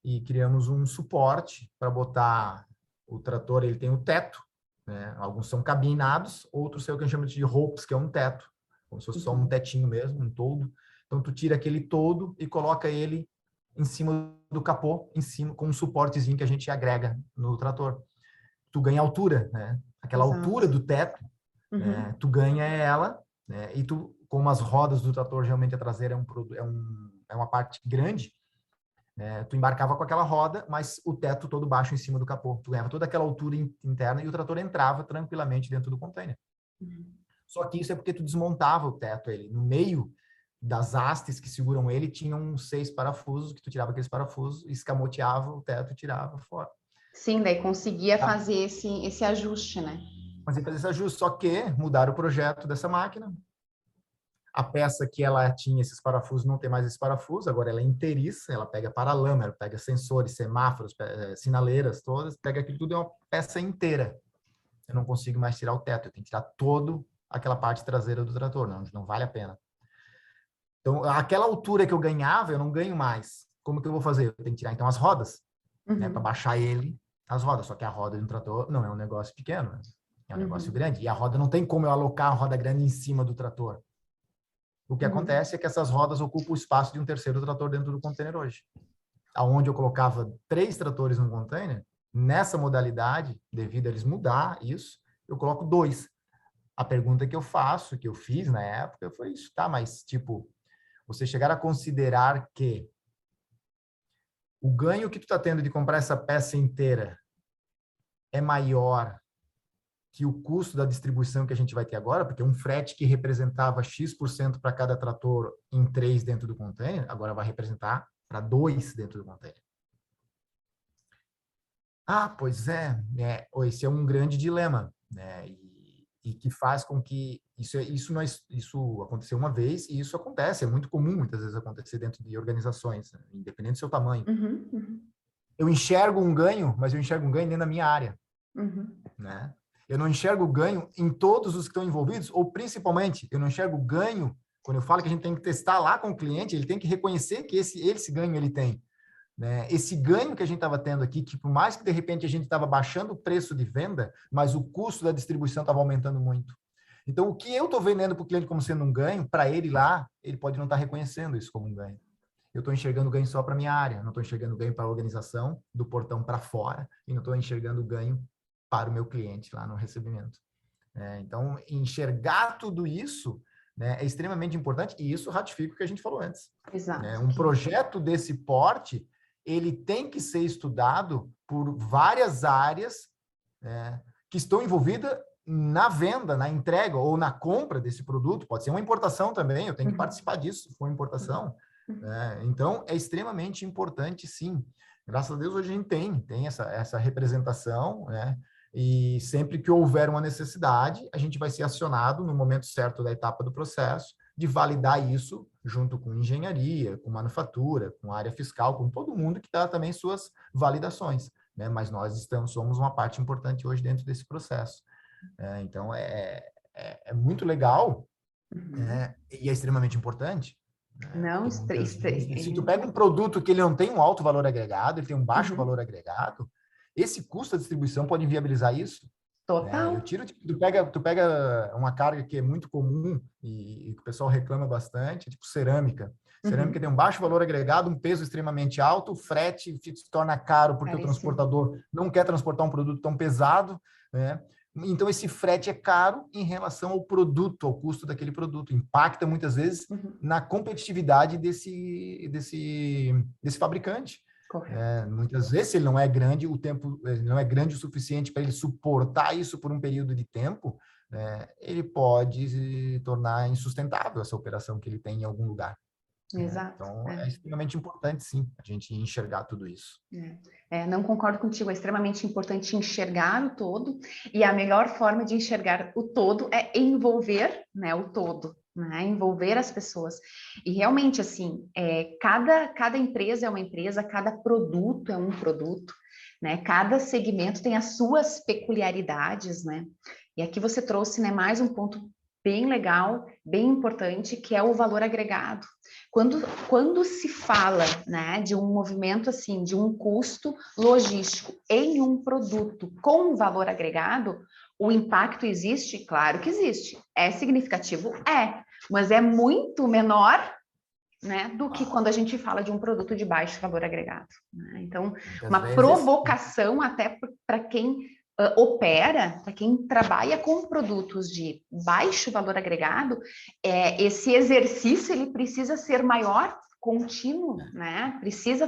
B: e criamos um suporte para botar o trator. Ele tem o teto, né? Alguns são cabinados, outros são o que a gente chama de ropes, que é um teto, como se fosse só um tetinho mesmo, um toldo. Então, tu tira aquele toldo e coloca ele em cima do capô, em cima, com um suportezinho que a gente agrega no trator. Tu ganha altura, né? Aquela
A: Exato.
B: altura do teto, né? Tu ganha ela, né? E tu, como as rodas do trator, geralmente a traseira é uma parte grande, né? Tu embarcava com aquela roda, mas o teto todo baixo em cima do capô. Tu ganhava toda aquela altura interna e o trator entrava tranquilamente dentro do container. Só que isso é porque tu desmontava o teto, ele no meio das hastes que seguram ele, tinham 6 parafusos, que tu tirava aqueles parafusos, escamoteava o teto e tirava fora.
A: Sim, daí conseguia fazer esse ajuste, né?
B: Mas fazer esse ajuste, só que mudaram o projeto dessa máquina. A peça que ela tinha esses parafusos não tem mais esse parafuso, agora ela é inteiriça, ela pega paralama, ela pega sensores, semáforos, sinaleiras todas, pega aquilo tudo, é uma peça inteira. Eu não consigo mais tirar o teto, eu tenho que tirar toda aquela parte traseira do trator, não vale a pena. Então, aquela altura que eu ganhava, eu não ganho mais. Como que eu vou fazer? Eu tenho que tirar, então, as rodas, né, para baixar ele, as rodas. Só que a roda de um trator não é um negócio pequeno, né? É um negócio grande. E a roda não tem como eu alocar a roda grande em cima do trator. O que acontece é que essas rodas ocupam o espaço de um terceiro trator dentro do container hoje. Aonde eu colocava 3 tratores no container, nessa modalidade, devido a eles mudar isso, eu coloco 2. A pergunta que eu faço, que eu fiz na época, foi isso, tá, mas tipo, você chegar a considerar que o ganho que tu está tendo de comprar essa peça inteira é maior que o custo da distribuição que a gente vai ter agora, porque um frete que representava X% para cada trator em 3 dentro do container, agora vai representar para 2 dentro do container. Ah, pois é, esse é um grande dilema, né? E que faz com que isso aconteceu uma vez e isso acontece, é muito comum muitas vezes acontecer dentro de organizações, né? Independente do seu tamanho. Eu enxergo um ganho, mas eu enxergo um ganho dentro da minha área, né? Eu não enxergo ganho em todos os que estão envolvidos, ou principalmente, eu não enxergo ganho, quando eu falo que a gente tem que testar lá com o cliente, ele tem que reconhecer que esse ganho ele tem, né? Esse ganho que a gente estava tendo aqui, que por mais que de repente a gente estava baixando o preço de venda, mas o custo da distribuição estava aumentando muito. Então, o que eu estou vendendo para o cliente como sendo um ganho, para ele lá, ele pode não estar reconhecendo isso como um ganho. Eu estou enxergando ganho só para minha área, não estou enxergando ganho para a organização, do portão para fora, e não estou enxergando ganho para o meu cliente lá no recebimento. Então, enxergar tudo isso, né, é extremamente importante, e isso ratifica o que a gente falou antes.
A: Exato.
B: Um projeto desse porte, ele tem que ser estudado por várias áreas, né, que estão envolvidas na venda, na entrega ou na compra desse produto. Pode ser uma importação também, eu tenho que participar disso, se for importação. Então, é extremamente importante, sim. Graças a Deus, hoje a gente tem essa representação, né? E sempre que houver uma necessidade, a gente vai ser acionado no momento certo da etapa do processo de validar isso junto com engenharia, com manufatura, com área fiscal, com todo mundo que dá também suas validações, né? Mas nós somos uma parte importante hoje dentro desse processo. Então, é muito legal, né? E é extremamente importante,
A: Não,
B: Se tu pega um produto que ele não tem um alto valor agregado, ele tem um baixo valor agregado, esse custo da distribuição pode inviabilizar isso.
A: Total.
B: Né? Tu pega uma carga que é muito comum e que o pessoal reclama bastante, tipo cerâmica. Cerâmica tem um baixo valor agregado, um peso extremamente alto, o frete se torna caro porque o transportador não quer transportar um produto tão pesado, né? Então, esse frete é caro em relação ao produto, ao custo daquele produto. Impacta, muitas vezes, na competitividade desse fabricante. Muitas vezes, se ele não é grande, ele não é grande o suficiente para ele suportar isso por um período de tempo, né, ele pode se tornar insustentável essa operação que ele tem em algum lugar.
A: Exato.
B: Então, é extremamente importante, sim, a gente enxergar tudo isso.
A: Não concordo contigo, é extremamente importante enxergar o todo, e a melhor forma de enxergar o todo é envolver, né, o todo, né, envolver as pessoas. E realmente, assim, cada empresa é uma empresa, cada produto é um produto, né, cada segmento tem as suas peculiaridades, né, e aqui você trouxe, né, mais um ponto bem legal, bem importante, que é o valor agregado. Quando se fala, né, de um movimento assim, de um custo logístico em um produto com valor agregado, o impacto existe? Claro que existe. É significativo? É, mas é muito menor, né, do que quando a gente fala de um produto de baixo valor agregado. Né? Então, uma provocação até para quem opera, para quem trabalha com produtos de baixo valor agregado, esse exercício ele precisa ser maior, contínuo, né? Precisa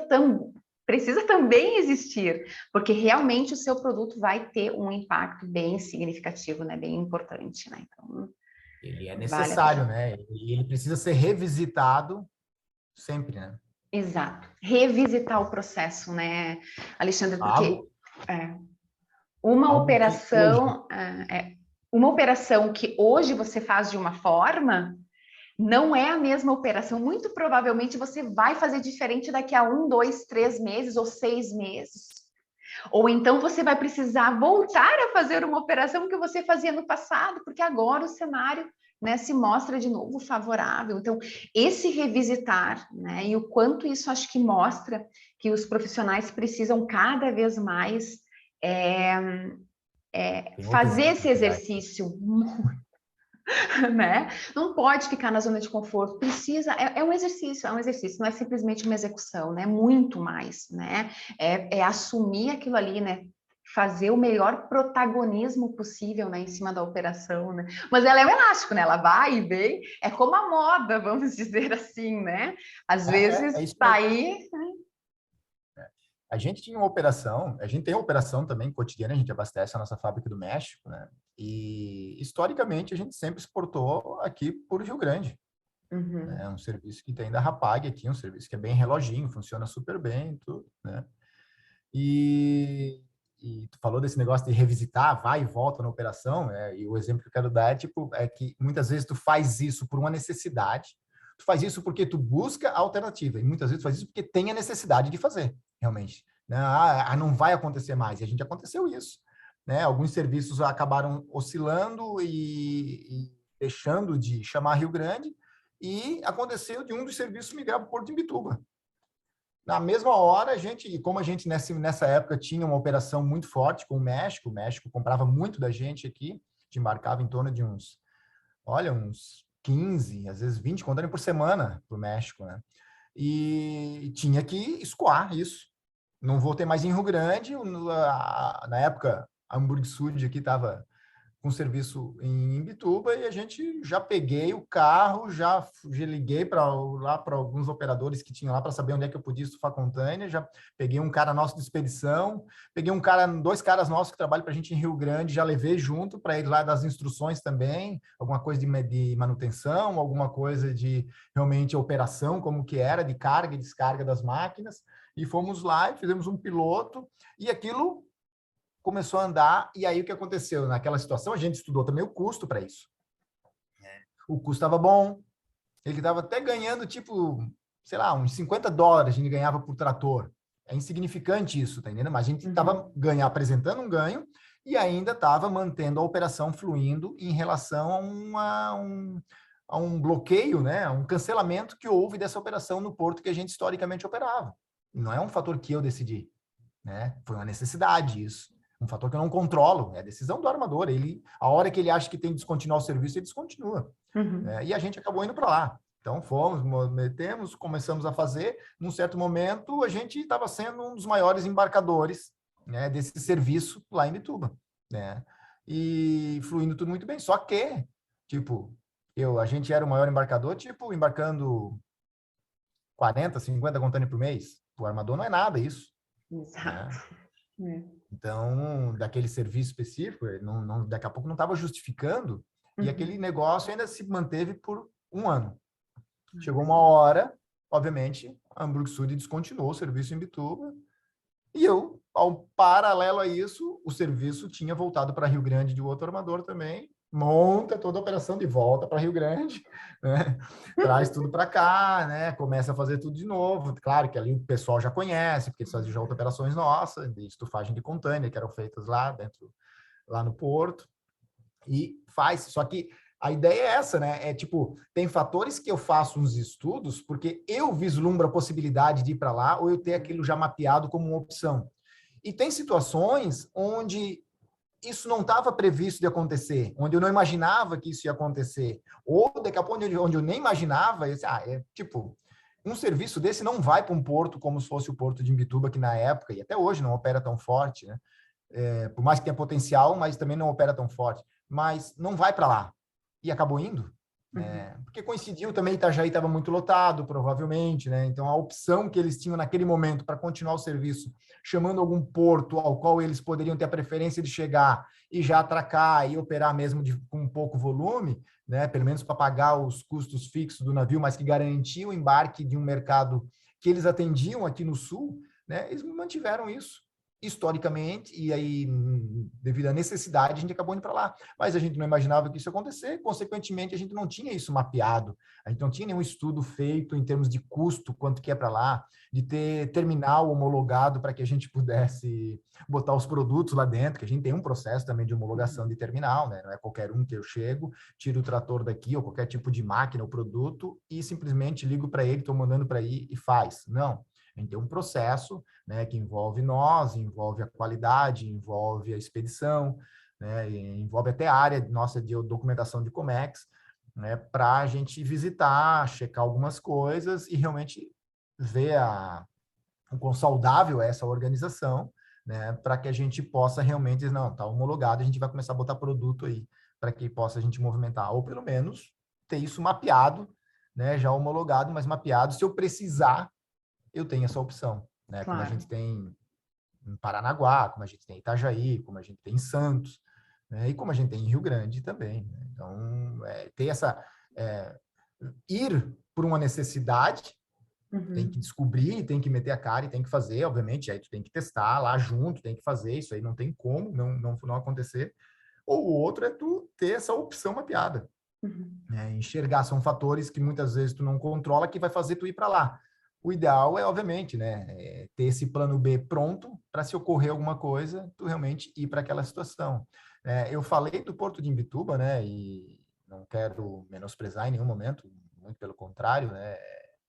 A: também existir, porque realmente o seu produto vai ter um impacto bem significativo, né? Bem importante, né? Então,
B: ele é necessário, né? E ele precisa ser revisitado sempre, né?
A: Exato. Revisitar o processo, né, Alexandre? Porque uma operação que hoje você faz de uma forma não é a mesma operação. Muito provavelmente você vai fazer diferente daqui a 1, 2, 3 meses ou 6 meses. Ou então você vai precisar voltar a fazer uma operação que você fazia no passado, porque agora o cenário, né, se mostra de novo favorável. Então, esse revisitar, né, e o quanto isso acho que mostra que os profissionais precisam cada vez mais fazer esse exercício, né? Não pode ficar na zona de conforto, precisa, é um exercício, não é simplesmente uma execução, né? Muito mais, né? É assumir aquilo ali, né? Fazer o melhor protagonismo possível, né, em cima da operação, né? Mas ela é um elástico, né? Ela vai e vem, é como a moda, vamos dizer assim, né? Às vezes tá aí, né?
B: A gente tinha uma operação, a gente tem uma operação também cotidiana, a gente abastece a nossa fábrica do México, né? E historicamente a gente sempre exportou aqui por Rio Grande. É um serviço que tem da Rapag aqui, um serviço que é bem reloginho, funciona super bem, tudo, né? E tu falou desse negócio de revisitar, vai e volta na operação, né? E o exemplo que eu quero dar é que muitas vezes tu faz isso por uma necessidade, tu faz isso porque tu busca a alternativa, e muitas vezes tu faz isso porque tem a necessidade de fazer, realmente. Né? Não vai acontecer mais, e a gente aconteceu isso. Né? Alguns serviços acabaram oscilando e deixando de chamar Rio Grande, e aconteceu de um dos serviços migrar para o Porto de Imbituba. Na mesma hora, como a gente nessa época tinha uma operação muito forte com o México comprava muito da gente aqui, a gente embarcava em torno de uns 15, às vezes 20 contêineres por semana para o México, né? E tinha que escoar isso. Não vou ter mais em Rio Grande, na época a Hamburg Sud aqui estava com serviço em Imbituba e a gente já peguei o carro, já liguei para alguns operadores que tinham lá para saber onde é que eu podia estufar container, já peguei um cara nosso de expedição, peguei dois caras nossos que trabalham para a gente em Rio Grande, já levei junto para ir lá das instruções também, alguma coisa de manutenção, alguma coisa de realmente operação, como que era, de carga e descarga das máquinas, e fomos lá e fizemos um piloto, e aquilo começou a andar, e aí o que aconteceu? Naquela situação, a gente estudou também o custo para isso. O custo estava bom, ele estava até ganhando, tipo, sei lá, uns $50 a gente ganhava por trator. É insignificante isso, tá entendendo? Mas a gente estava apresentando um ganho e ainda estava mantendo a operação fluindo em relação a a um bloqueio, né, a um cancelamento que houve dessa operação no porto que a gente historicamente operava. Não é um fator que eu decidi, né? Foi uma necessidade isso. Um fator que eu não controlo, é a decisão do armador. Ele, a hora que ele acha que tem que descontinuar o serviço, ele descontinua. E a gente acabou indo para lá. Então, fomos, metemos, começamos a fazer. Num certo momento, a gente estava sendo um dos maiores embarcadores, né, desse serviço lá em Bituba, né? E fluindo tudo muito bem. Só que, tipo, a gente era o maior embarcador, tipo, embarcando 40, 50 contêineres por mês. O armador não é nada isso,
A: Exato.
B: né? Então, daquele serviço específico, daqui a pouco não estava justificando, e aquele negócio ainda se manteve por um ano. Chegou uma hora, obviamente, a Hamburg Süd descontinuou o serviço em Bituba, e eu, ao paralelo a isso, o serviço tinha voltado para Rio Grande de outro armador também, monta toda a operação de volta para Rio Grande, né? Traz tudo para cá, né? Começa a fazer tudo de novo. Claro que ali o pessoal já conhece, porque eles faziam já outras operações nossas, de estufagem de contêiner, que eram feitas lá no porto, e faz. Só que a ideia é essa, né? É tipo, tem fatores que eu faço uns estudos porque eu vislumbro a possibilidade de ir para lá ou eu ter aquilo já mapeado como uma opção. E tem situações onde isso não estava previsto de acontecer, onde eu não imaginava que isso ia acontecer, ou daqui a pouco onde eu nem imaginava, tipo, um serviço desse não vai para um porto como se fosse o porto de Imbituba, que na época, e até hoje não opera tão forte, né? Por mais que tenha potencial, mas também não opera tão forte, mas não vai para lá. E acabou indo, né? Porque coincidiu também, Itajaí estava muito lotado, provavelmente, né? Então, a opção que eles tinham naquele momento para continuar o serviço, chamando algum porto ao qual eles poderiam ter a preferência de chegar e já atracar e operar mesmo com pouco volume, né? Pelo menos para pagar os custos fixos do navio, mas que garantia o embarque de um mercado que eles atendiam aqui no Sul, né? Eles mantiveram isso historicamente, e aí, devido à necessidade, a gente acabou indo para lá. Mas a gente não imaginava que isso ia acontecer, consequentemente, a gente não tinha isso mapeado, a gente não tinha nenhum estudo feito em termos de custo, quanto que é para lá, de ter terminal homologado para que a gente pudesse botar os produtos lá dentro, que a gente tem um processo também de homologação de terminal, né? Não é qualquer um que eu chego, tiro o trator daqui, ou qualquer tipo de máquina ou produto, e simplesmente ligo para ele, estou mandando para aí e faz. Não. A gente tem um processo, né, que envolve nós, envolve a qualidade, envolve a expedição, né, envolve até a área nossa de documentação de Comex, né, para a gente visitar, checar algumas coisas e realmente ver o quão saudável é essa organização, né, para que a gente possa realmente dizer, não, está homologado, a gente vai começar a botar produto aí, para que possa a gente movimentar, ou pelo menos ter isso mapeado, né, já homologado, mas mapeado, se eu precisar, eu tenho essa opção, né? Claro. Como a gente tem em Paranaguá, como a gente tem em Itajaí, como a gente tem em Santos, né? E como a gente tem em Rio Grande também, né? Então, ter ir por uma necessidade, tem que descobrir, tem que meter a cara e tem que fazer, obviamente, aí tu tem que testar lá junto, tem que fazer, isso aí não tem como não acontecer. Ou o outro é tu ter essa opção mapeada. Né? Enxergar, são fatores que muitas vezes tu não controla, que vai fazer tu ir para lá. O ideal é, obviamente, né, ter esse plano B pronto para se ocorrer alguma coisa, tu realmente ir para aquela situação. Eu falei do Porto de Imbituba, né, e não quero menosprezar em nenhum momento, muito pelo contrário, né,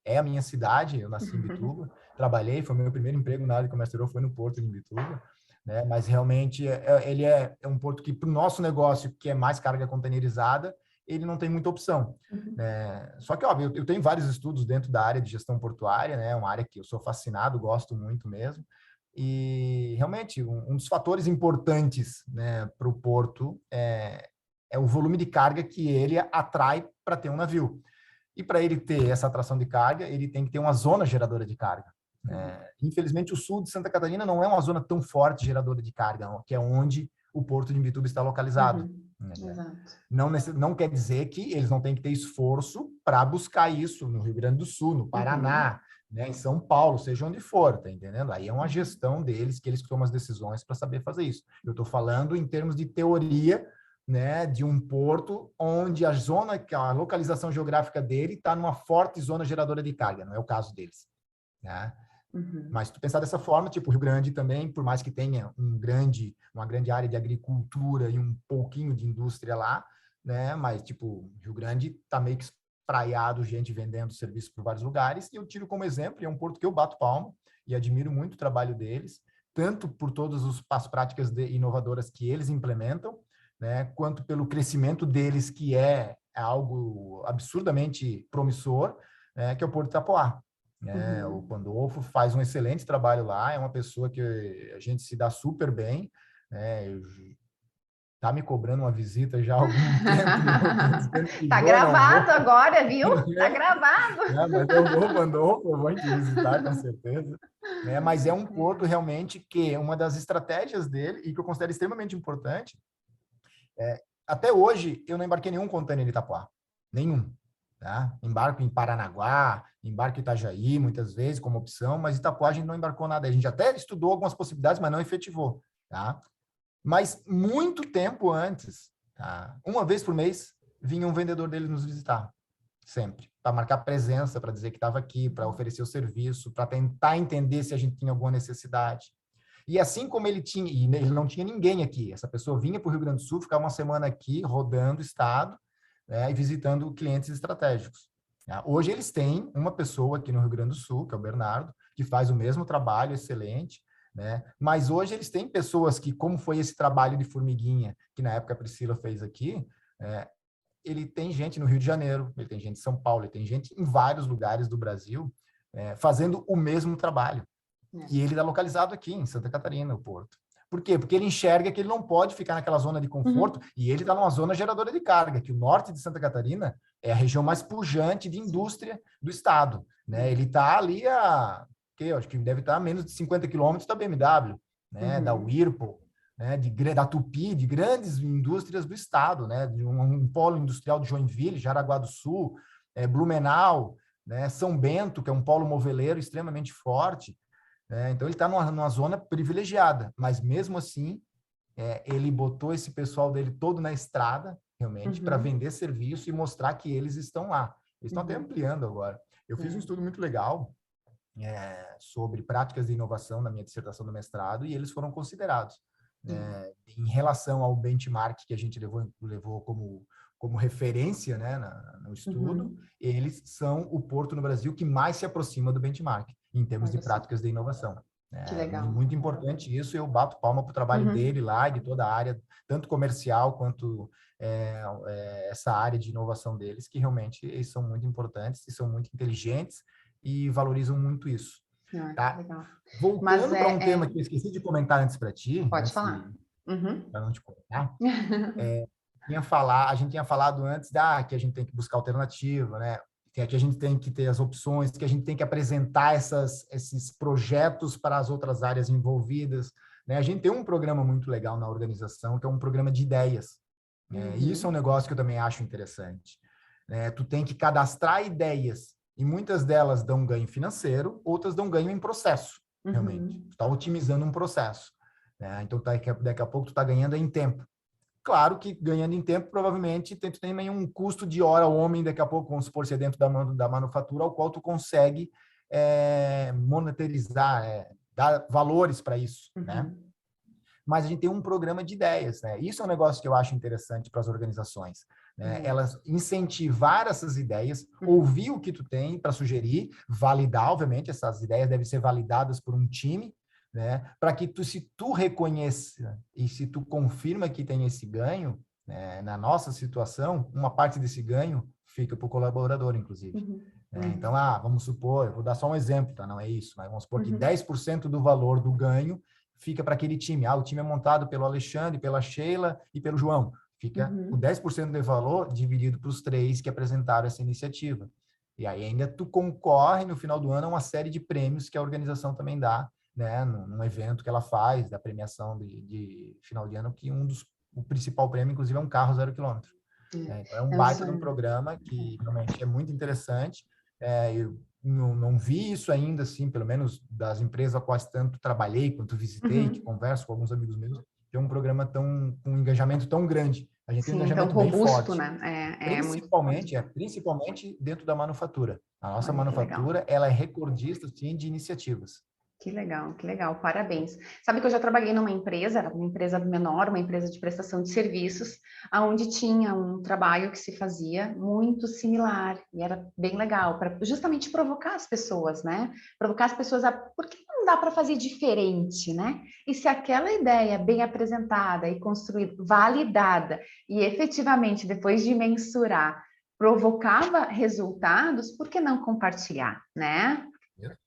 B: é a minha cidade, eu nasci em Imbituba, trabalhei, foi meu primeiro emprego na área de comércio exterior, foi no Porto de Imbituba, né, mas realmente ele é um porto que, para o nosso negócio, que é mais carga containerizada, ele não tem muita opção. Só que, óbvio, eu tenho vários estudos dentro da área de gestão portuária, né? Uma área que eu sou fascinado, gosto muito mesmo. E, realmente, um dos fatores importantes, né, para o porto é o volume de carga que ele atrai para ter um navio. E para ele ter essa atração de carga, ele tem que ter uma zona geradora de carga. Infelizmente, o sul de Santa Catarina não é uma zona tão forte geradora de carga, que é onde o Porto de Imbituba está localizado. Não quer dizer que eles não têm que ter esforço para buscar isso no Rio Grande do Sul, no Paraná, né, em São Paulo, seja onde for, tá entendendo? Aí é uma gestão deles, que eles tomam as decisões para saber fazer isso. Eu estou falando em termos de teoria, né, de um porto onde a localização geográfica dele está numa forte zona geradora de carga, não é o caso deles, né? Mas se tu pensar dessa forma, tipo, o Rio Grande também, por mais que tenha uma grande área de agricultura e um pouquinho de indústria lá, né? Mas, tipo, Rio Grande está meio que espraiado, gente vendendo serviço por vários lugares, e eu tiro como exemplo, e é um porto que eu bato palma, e admiro muito o trabalho deles, tanto por todas as práticas inovadoras que eles implementam, né, quanto pelo crescimento deles, que é algo absurdamente promissor, que é o Porto de Itapoá. O Pandolfo faz um excelente trabalho lá, é uma pessoa que a gente se dá super bem, tá me cobrando uma visita já há algum tempo, dizendo que
A: Tá
B: vou, não vou.
A: gravado agora, viu? Tá gravado.
B: Mas eu vou, Pandolfo, eu vou te visitar, com certeza. Mas é um porto realmente que uma das estratégias dele, e que eu considero extremamente importante, até hoje eu não embarquei nenhum container em Itapuá, nenhum. Tá? Embarco em Paranaguá, embarco em Itajaí, muitas vezes, como opção, mas Itapuá a gente não embarcou nada. A gente até estudou algumas possibilidades, mas não efetivou. Tá? Mas muito tempo antes, tá? Uma vez por mês, vinha um vendedor dele nos visitar. Sempre. Para marcar presença, para dizer que estava aqui, para oferecer o serviço, para tentar entender se a gente tinha alguma necessidade. E assim como ele tinha, e ele não tinha ninguém aqui, essa pessoa vinha para o Rio Grande do Sul, ficava uma semana aqui, rodando o estado, e visitando clientes estratégicos. Hoje eles têm uma pessoa aqui no Rio Grande do Sul, que é o Bernardo, que faz o mesmo trabalho excelente, mas hoje eles têm pessoas que, como foi esse trabalho de formiguinha, que na época a Priscila fez aqui, ele tem gente no Rio de Janeiro, ele tem gente em São Paulo, ele tem gente em vários lugares do Brasil fazendo o mesmo trabalho. E ele está localizado aqui, em Santa Catarina, o Porto. Por quê? Porque ele enxerga que ele não pode ficar naquela zona de conforto, e ele está numa zona geradora de carga, que o norte de Santa Catarina é a região mais pujante de indústria do estado. Ele está ali eu acho que deve estar a menos de 50 quilômetros da BMW, da Whirlpool, da Tupi, de grandes indústrias do estado, de um polo industrial de Joinville, Jaraguá do Sul, Blumenau, São Bento, que é um polo moveleiro extremamente forte. Então, ele está numa zona privilegiada, mas mesmo assim, ele botou esse pessoal dele todo na estrada, realmente, para vender serviço e mostrar que eles estão lá. Eles estão até ampliando agora. Eu fiz um estudo muito legal sobre práticas de inovação na minha dissertação do mestrado, e eles foram considerados. Em relação ao benchmark que a gente levou como referência no estudo, eles são o porto no Brasil que mais se aproxima do benchmark em termos de práticas de inovação.
A: Que legal.
B: Muito importante isso, eu bato palma para o trabalho dele lá e de toda a área, tanto comercial quanto essa área de inovação deles, que realmente eles são muito importantes e são muito inteligentes e valorizam muito isso. Tá?
A: Legal.
B: Voltando para um tema que eu esqueci de comentar antes para ti,
A: pode falar.
B: Para não te contar, a gente tinha falado antes que a gente tem que buscar alternativa, que a gente tem que ter as opções, que a gente tem que apresentar esses projetos para as outras áreas envolvidas. A gente tem um programa muito legal na organização, que é um programa de ideias. E isso é um negócio que eu também acho interessante. Tu tem que cadastrar ideias, e muitas delas dão ganho financeiro, outras dão ganho em processo, realmente. Tu está otimizando um processo. Então, daqui a pouco tu está ganhando em tempo. Claro que ganhando em tempo, provavelmente, tu tem também um custo de hora homem, daqui a pouco, vamos supor, se é dentro da manufatura, ao qual tu consegue monetarizar, dar valores para isso, Mas a gente tem um programa de ideias, Isso é um negócio que eu acho interessante para as organizações, Elas incentivar essas ideias, ouvir o que tu tem para sugerir, validar, obviamente, essas ideias devem ser validadas por um time, para que se tu reconheça e se tu confirma que tem esse ganho, na nossa situação, uma parte desse ganho fica para o colaborador, inclusive. Então, vamos supor, eu vou dar só um exemplo, tá? Não é isso, mas vamos supor que 10% do valor do ganho fica para aquele time. O time é montado pelo Alexandre, pela Sheila e pelo João. Fica o 10% do valor dividido para os 3 que apresentaram essa iniciativa. E aí ainda tu concorre no final do ano a uma série de prêmios que a organização também dá, num evento que ela faz, da premiação de final de ano, que o principal prêmio, inclusive, é um carro 0 quilômetro. Então, é um baita de um programa que realmente é muito interessante. Eu não vi isso ainda, assim, pelo menos das empresas a quais tanto trabalhei, quanto visitei, que converso com alguns amigos meus, tem um programa com um engajamento tão grande. A gente tem um engajamento
A: tão robusto,
B: bem forte. Principalmente dentro da manufatura. A nossa manufatura, ela é recordista, sim, de iniciativas.
A: que legal, parabéns. Sabe que eu já trabalhei numa empresa, era uma empresa menor, uma empresa de prestação de serviços, onde tinha um trabalho que se fazia muito similar, e era bem legal, para justamente provocar as pessoas, né? Provocar as pessoas a, por que não dá para fazer diferente, né? E se aquela ideia bem apresentada e construída, validada, e efetivamente, depois de mensurar, provocava resultados, por que não compartilhar, né?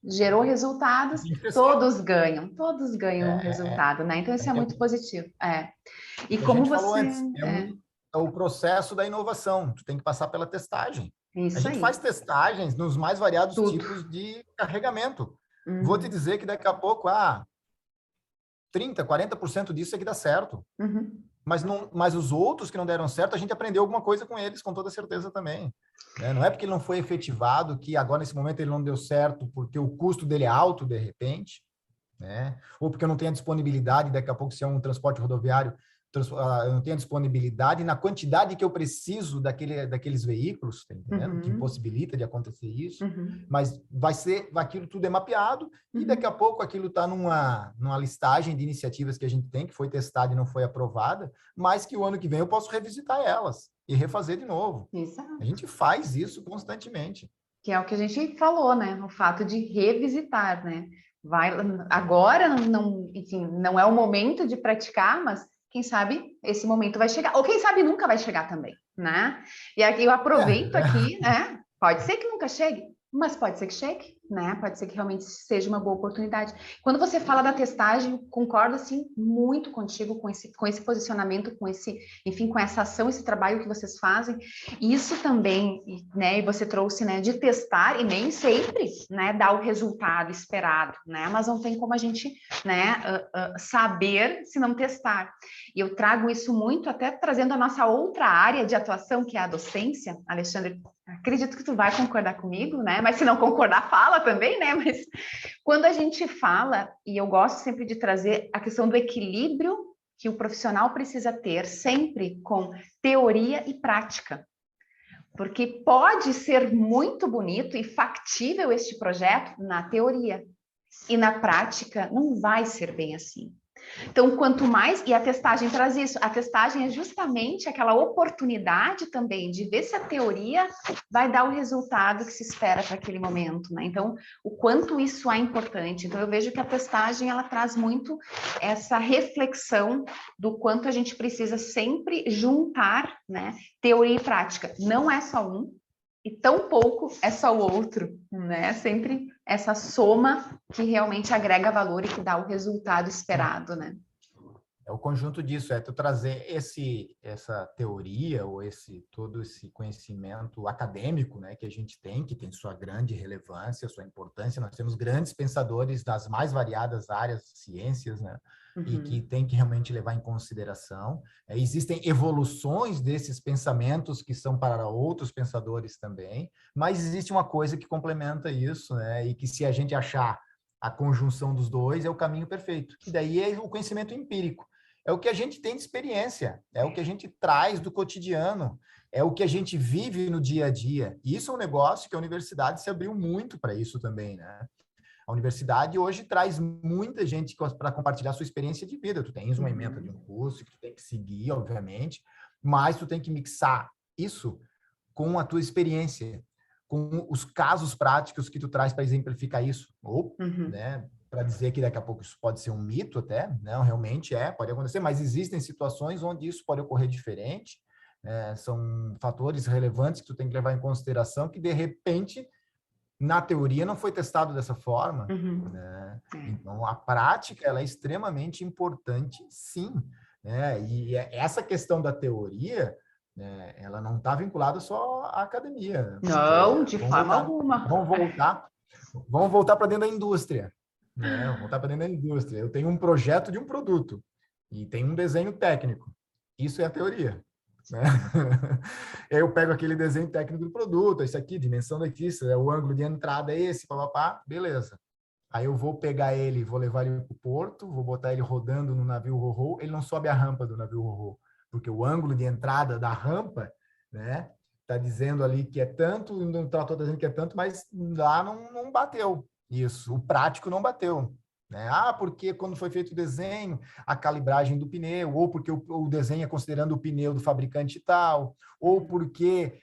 A: Gerou resultados, todos ganham um resultado, né? Então, isso é muito positivo. E
B: A
A: como
B: gente falou
A: você...
B: antes, é o processo da inovação, tu tem que passar pela testagem. A
A: Isso
B: gente
A: aí.
B: faz testagens nos mais variados
A: Tudo.
B: tipos de carregamento. Vou te dizer que daqui a pouco, 30%, 40% disso é que dá certo.
A: Uhum.
B: Mas os outros que não deram certo, a gente aprendeu alguma coisa com eles, com toda certeza também. Né? Não é porque ele não foi efetivado que agora, nesse momento, ele não deu certo porque o custo dele é alto, de repente, né? Ou porque eu não tenho a disponibilidade, daqui a pouco, se é um transporte rodoviário, eu não tenho a disponibilidade na quantidade que eu preciso daqueles veículos, tá entendendo? Que impossibilita de acontecer isso, mas aquilo tudo é mapeado e daqui a pouco aquilo está numa listagem de iniciativas que a gente tem, que foi testada e não foi aprovada, mas que o ano que vem eu posso revisitar elas e refazer de novo.
A: Exato.
B: A gente faz isso constantemente.
A: Que é o que a gente falou, né? O fato de revisitar, né? Agora não, enfim, não é o momento de praticar, mas quem sabe esse momento vai chegar, ou quem sabe nunca vai chegar também, né? E aqui eu aproveito aqui, né? Pode ser que nunca chegue, mas pode ser que chegue, né? Pode ser que realmente seja uma boa oportunidade. Quando você fala da testagem, concordo assim muito contigo com esse posicionamento, enfim, com essa ação, esse trabalho que vocês fazem. Isso também, né? E você trouxe, né? De testar e nem sempre, né? Dá o resultado esperado, né? Mas não tem como a gente, né? Saber se não testar. E eu trago isso muito, até trazendo a nossa outra área de atuação, que é a docência, Alexandre. Acredito que tu vai concordar comigo, né? Mas se não concordar, fala também, né? Mas quando a gente fala, e eu gosto sempre de trazer a questão do equilíbrio que o profissional precisa ter sempre com teoria e prática. Porque pode ser muito bonito e factível este projeto na teoria, e na prática não vai ser bem assim. Então, quanto mais, e a testagem traz isso, a testagem é justamente aquela oportunidade também de ver se a teoria vai dar o resultado que se espera para aquele momento, né? Então, o quanto isso é importante. Então, eu vejo que a testagem, ela traz muito essa reflexão do quanto a gente precisa sempre juntar, né, teoria e prática. Não é só um, e tão pouco é só o outro, né? Sempre essa soma que realmente agrega valor e que dá o resultado esperado, né?
B: É o conjunto disso, é tu trazer essa teoria ou todo esse conhecimento acadêmico, né, que a gente tem, que tem sua grande relevância, sua importância. Nós temos grandes pensadores das mais variadas áreas, ciências, né, e que tem que realmente levar em consideração. Existem evoluções desses pensamentos que são para outros pensadores também, mas existe uma coisa que complementa isso, né, e que se a gente achar a conjunção dos dois é o caminho perfeito. E daí é o conhecimento empírico. É o que a gente tem de experiência, é o que a gente traz do cotidiano, é o que a gente vive no dia a dia. E isso é um negócio que a universidade se abriu muito para isso também, né? A universidade hoje traz muita gente para compartilhar sua experiência de vida. Tu tens uma ementa de um curso que tu tem que seguir, obviamente, mas tu tem que mixar isso com a tua experiência, com os casos práticos que tu traz para exemplificar isso. Ou, né, para dizer que daqui a pouco isso pode ser um mito até, não, realmente pode acontecer, mas existem situações onde isso pode ocorrer diferente, são fatores relevantes que tu tem que levar em consideração que, de repente, na teoria não foi testado dessa forma, né? Então, a prática, ela é extremamente importante, sim, né? E essa questão da teoria, né, ela não está vinculada só à academia.
A: Não, de forma alguma.
B: Vamos voltar para dentro da indústria, né? Vamos voltar para dentro da indústria. Eu tenho um projeto de um produto e tem um desenho técnico. Isso é a teoria, né? Eu pego aquele desenho técnico do produto, isso aqui, dimensão daqui, o ângulo de entrada é esse, papapá, beleza. Aí eu vou pegar ele, vou levar ele para o porto, vou botar ele rodando no navio ro-ro, ele não sobe a rampa do navio ro-ro, porque o ângulo de entrada da rampa, né, tá dizendo ali que é tanto, no trator tá dizendo que é tanto, mas lá não bateu. Isso, o prático não bateu. Né? Porque quando foi feito o desenho, a calibragem do pneu, ou porque o desenho é considerando o pneu do fabricante tal, ou porque,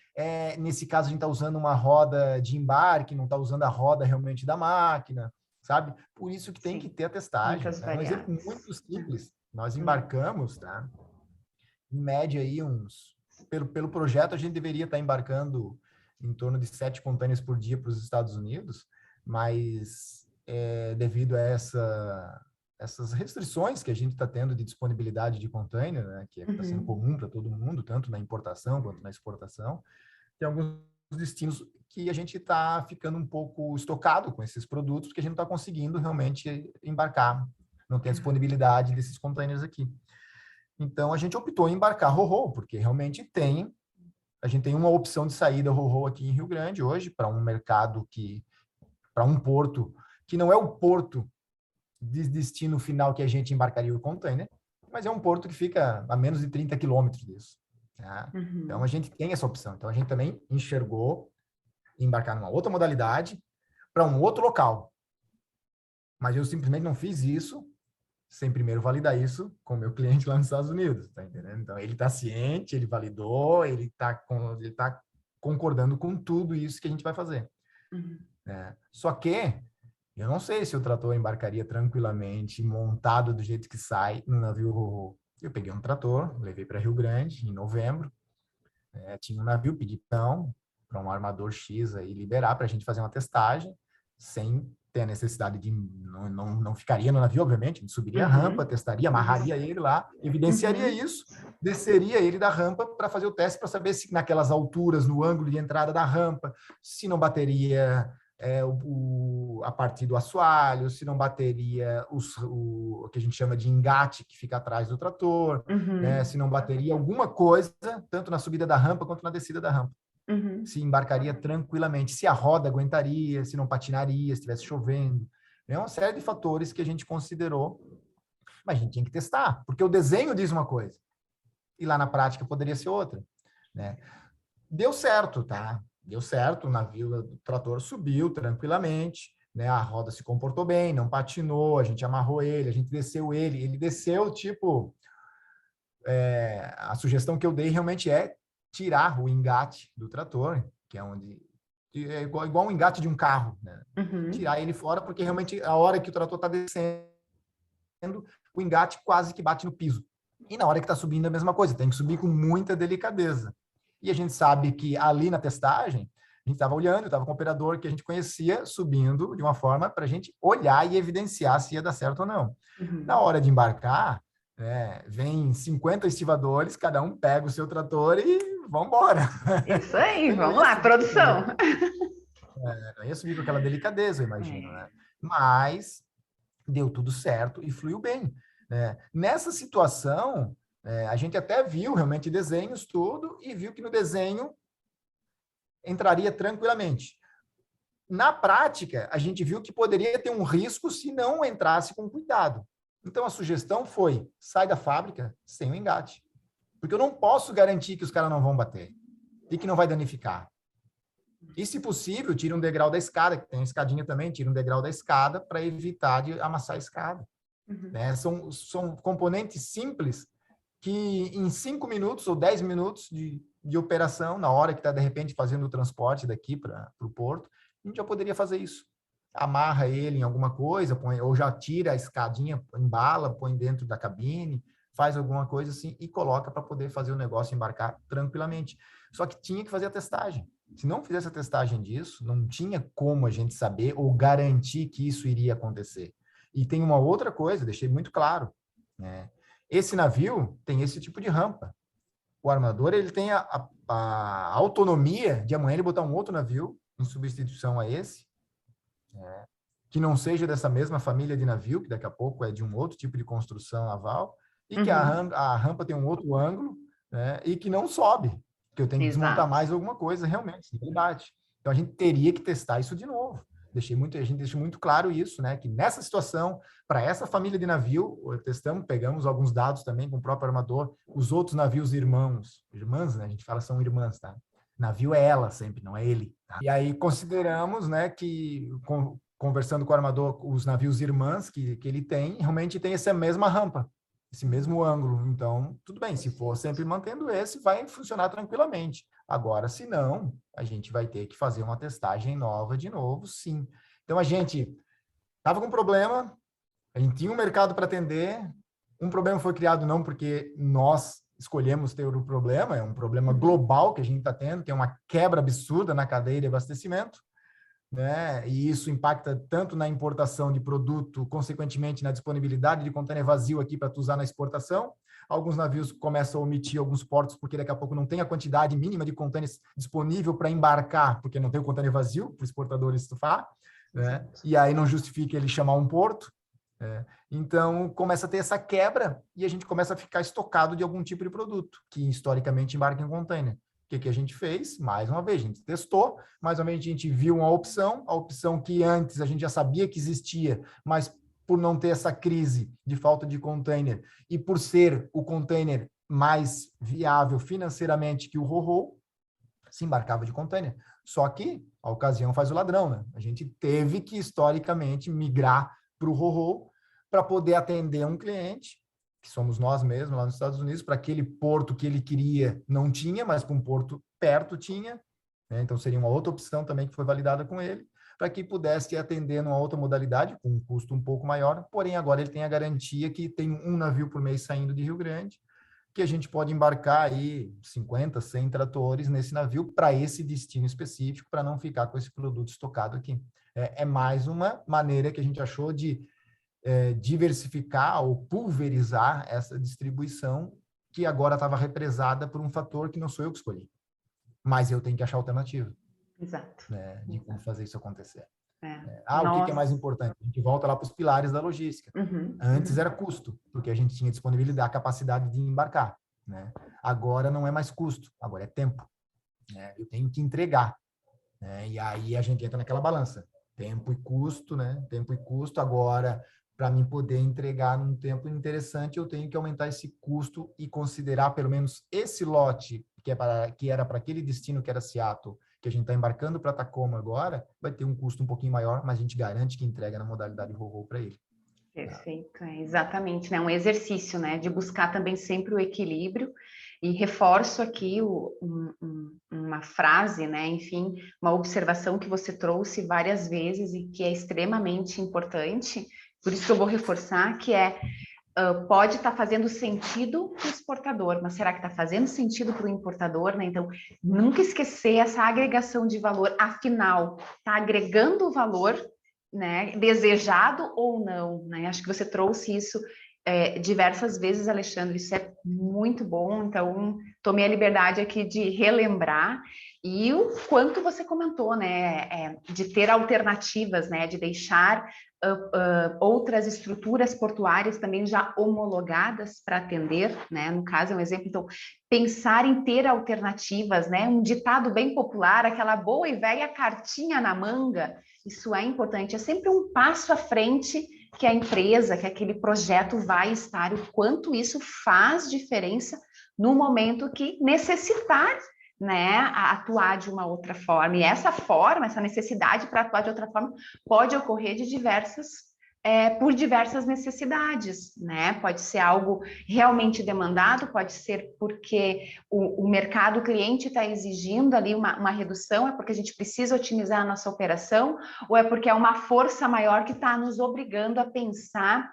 B: nesse caso, a gente está usando uma roda de embarque, não está usando a roda realmente da máquina, sabe? Por isso que tem que ter a testagem.
A: Muitas
B: Tá? Um exemplo
A: variáveis.
B: muito simples. Nós embarcamos, tá? Em média, aí, pelo projeto, a gente deveria estar embarcando em torno de 7 contêineres por dia para os Estados Unidos, mas devido a essas restrições que a gente está tendo de disponibilidade de container, né, que está sendo comum para todo mundo, tanto na importação quanto na exportação, tem alguns destinos que a gente está ficando um pouco estocado com esses produtos, porque a gente não está conseguindo realmente embarcar, não tem a disponibilidade desses containers aqui. Então, a gente optou em embarcar Ro-Ro, porque realmente a gente tem uma opção de saída Ro-Ro aqui em Rio Grande hoje, para um mercado para um porto que não é o porto de destino final que a gente embarcaria o container, mas é um porto que fica a menos de 30 quilômetros disso. Tá? Então, a gente tem essa opção. Então, a gente também enxergou embarcar numa outra modalidade para um outro local. Mas eu simplesmente não fiz isso sem primeiro validar isso com o meu cliente lá nos Estados Unidos, tá entendendo? Então, ele está ciente, ele validou, ele está concordando com tudo isso que a gente vai fazer. Né? Só que eu não sei se o trator embarcaria tranquilamente, montado do jeito que sai no navio Ro-Ro. Eu peguei um trator, levei para Rio Grande em novembro. Tinha um navio, pedi para um armador X aí liberar para a gente fazer uma testagem, sem ter a necessidade de... Não ficaria no navio, obviamente, a gente subiria a rampa, testaria, amarraria ele lá, evidenciaria isso, desceria ele da rampa para fazer o teste, para saber se naquelas alturas, no ângulo de entrada da rampa, se não bateria... a partir do assoalho, se não bateria o que a gente chama de engate que fica atrás do trator, né? Se não bateria alguma coisa, tanto na subida da rampa quanto na descida da rampa. Se embarcaria tranquilamente, se a roda aguentaria, se não patinaria, se estivesse chovendo. É uma série de fatores que a gente considerou, mas a gente tinha que testar, porque o desenho diz uma coisa, e lá na prática poderia ser outra. Né? Deu certo, tá? Deu certo, o navio do trator subiu tranquilamente, né? A roda se comportou bem, não patinou, a gente amarrou ele, a gente desceu ele desceu, tipo... a sugestão que eu dei realmente é tirar o engate do trator, que é onde... É igual um engate de um carro, né? Tirar ele fora, porque realmente a hora que o trator está descendo, o engate quase que bate no piso. E na hora que está subindo é a mesma coisa, tem que subir com muita delicadeza. E a gente sabe que ali na testagem, a gente estava olhando, estava com um operador que a gente conhecia subindo de uma forma para a gente olhar e evidenciar se ia dar certo ou não. Na hora de embarcar, vem 50 estivadores, cada um pega o seu trator e vamos embora.
A: Isso aí, vamos lá, produção.
B: Não ia subir com aquela delicadeza, eu imagino. Né? Mas deu tudo certo e fluiu bem. Né? Nessa situação, a gente até viu realmente desenhos, tudo, e viu que no desenho entraria tranquilamente. Na prática, a gente viu que poderia ter um risco se não entrasse com cuidado. Então, a sugestão foi, sai da fábrica sem o engate. Porque eu não posso garantir que os caras não vão bater e que não vai danificar. E, se possível, tira um degrau da escada, que tem uma escadinha também, tira um degrau da escada para evitar de amassar a escada. Né? São componentes simples que em 5 minutos ou 10 minutos de operação, na hora que está, de repente, fazendo o transporte daqui para o porto, a gente já poderia fazer isso. Amarra ele em alguma coisa, ou já tira a escadinha, embala, põe dentro da cabine, faz alguma coisa assim e coloca para poder fazer o negócio embarcar tranquilamente. Só que tinha que fazer a testagem. Se não fizesse a testagem disso, não tinha como a gente saber ou garantir que isso iria acontecer. E tem uma outra coisa, deixei muito claro, né? Esse navio tem esse tipo de rampa. O armador ele tem a autonomia de amanhã ele botar um outro navio em substituição a esse, que não seja dessa mesma família de navio, que daqui a pouco é de um outro tipo de construção naval, e que a rampa tem um outro ângulo, né, e que não sobe, que eu tenho que desmontar mais alguma coisa, realmente, de verdade. Então, a gente teria que testar isso de novo. A gente deixou muito claro isso, né, que nessa situação, para essa família de navio, pegamos alguns dados também com o próprio armador, os outros navios irmãs, né, a gente fala são irmãs, tá? Navio é ela sempre, não é ele. Tá? E aí consideramos, né, que conversando com o armador, os navios irmãs que ele tem, realmente tem essa mesma rampa, esse mesmo ângulo. Então, tudo bem, se for sempre mantendo esse, vai funcionar tranquilamente. Agora, se não, a gente vai ter que fazer uma testagem nova de novo, sim. Então, a gente estava com um problema, a gente tinha um mercado para atender, um problema foi criado não porque nós escolhemos ter o problema, é um problema global que a gente está tendo, tem uma quebra absurda na cadeia de abastecimento, né? E isso impacta tanto na importação de produto, consequentemente na disponibilidade de contêiner vazio aqui para tu usar na exportação. Alguns navios começam a omitir alguns portos porque daqui a pouco não tem a quantidade mínima de contêineres disponível para embarcar, porque não tem o contêiner vazio para o exportador estufar, né? E aí não justifica ele chamar um porto. Então, começa a ter essa quebra e a gente começa a ficar estocado de algum tipo de produto que historicamente embarca em container. O que a gente fez? Mais uma vez, a gente testou, mais uma vez a gente viu uma opção, a opção que antes a gente já sabia que existia, mas por não ter essa crise de falta de container e por ser o container mais viável financeiramente que o Ro-Ro, se embarcava de container. Só que a ocasião faz o ladrão, né? A gente teve que, historicamente, migrar para o Ro-Ro para poder atender um cliente, que somos nós mesmos lá nos Estados Unidos, para aquele porto que ele queria não tinha, mas para um porto perto tinha, né? Então seria uma outra opção também que foi validada com ele, para que pudesse atender numa outra modalidade, com um custo um pouco maior, porém agora ele tem a garantia que tem um navio por mês saindo de Rio Grande, que a gente pode embarcar aí 50, 100 tratores nesse navio para esse destino específico, para não ficar com esse produto estocado aqui. É mais uma maneira que a gente achou de diversificar ou pulverizar essa distribuição que agora estava represada por um fator que não sou eu que escolhi. Mas eu tenho que achar alternativa.
A: Exato.
B: Né, de como fazer isso acontecer.
A: Nossa.
B: O que é mais importante? A gente volta lá para os pilares da logística. Antes era custo, porque a gente tinha disponibilidade, a capacidade de embarcar. Né? Agora não é mais custo, agora é tempo. Né? Eu tenho que entregar. Né? E aí a gente entra naquela balança. Tempo e custo, né? Tempo e custo. Agora, para mim poder entregar num tempo interessante, eu tenho que aumentar esse custo e considerar pelo menos esse lote que era para aquele destino que era Seattle, que a gente está embarcando para Tacoma agora, vai ter um custo um pouquinho maior, mas a gente garante que entrega na modalidade Ro-Ro para ele.
A: Perfeito, exatamente, né? Um exercício, né? De buscar também sempre o equilíbrio. E reforço aqui uma frase, né? Enfim, uma observação que você trouxe várias vezes e que é extremamente importante, por isso que eu vou reforçar, que pode estar fazendo sentido para o exportador, mas será que está fazendo sentido para o importador, né? Então, nunca esquecer essa agregação de valor, afinal, está agregando valor, né? Desejado ou não, né? Acho que você trouxe isso diversas vezes, Alexandre, isso é muito bom, então tomei a liberdade aqui de relembrar, e o quanto você comentou, né, de ter alternativas, né, de deixar outras estruturas portuárias também já homologadas para atender, né, no caso é um exemplo, então, pensar em ter alternativas, né, um ditado bem popular, aquela boa e velha cartinha na manga, isso é importante, é sempre um passo à frente que a empresa, que aquele projeto vai estar, o quanto isso faz diferença no momento que necessitar, né, atuar de uma outra forma. E essa forma, essa necessidade para atuar de outra forma, pode ocorrer de por diversas necessidades, né? Pode ser algo realmente demandado, pode ser porque o mercado, o cliente está exigindo ali uma redução, é porque a gente precisa otimizar a nossa operação, ou é porque é uma força maior que está nos obrigando a pensar,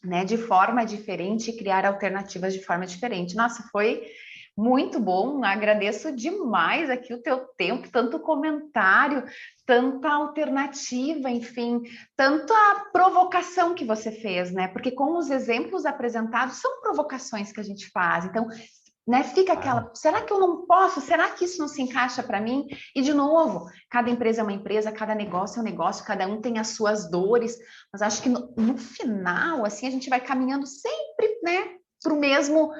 A: né, de forma diferente e criar alternativas de forma diferente. Nossa, foi muito bom, agradeço demais aqui o teu tempo, tanto comentário, tanta alternativa, enfim, tanta provocação que você fez, né? Porque com os exemplos apresentados, são provocações que a gente faz, então, né, fica aquela, será que eu não posso? Será que isso não se encaixa para mim? E, de novo, cada empresa é uma empresa, cada negócio é um negócio, cada um tem as suas dores, mas acho que no final, assim, a gente vai caminhando sempre, né, para o mesmo,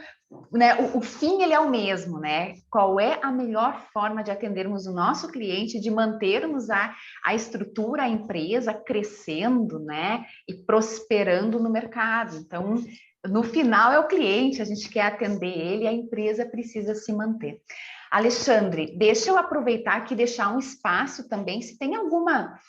A: né, o fim ele é o mesmo, né? Qual é a melhor forma de atendermos o nosso cliente, de mantermos a estrutura, a empresa crescendo, né, e prosperando no mercado. Então, no final é o cliente, a gente quer atender ele, a empresa precisa se manter. Alexandre, deixa eu aproveitar aqui e deixar um espaço também, se tem alguma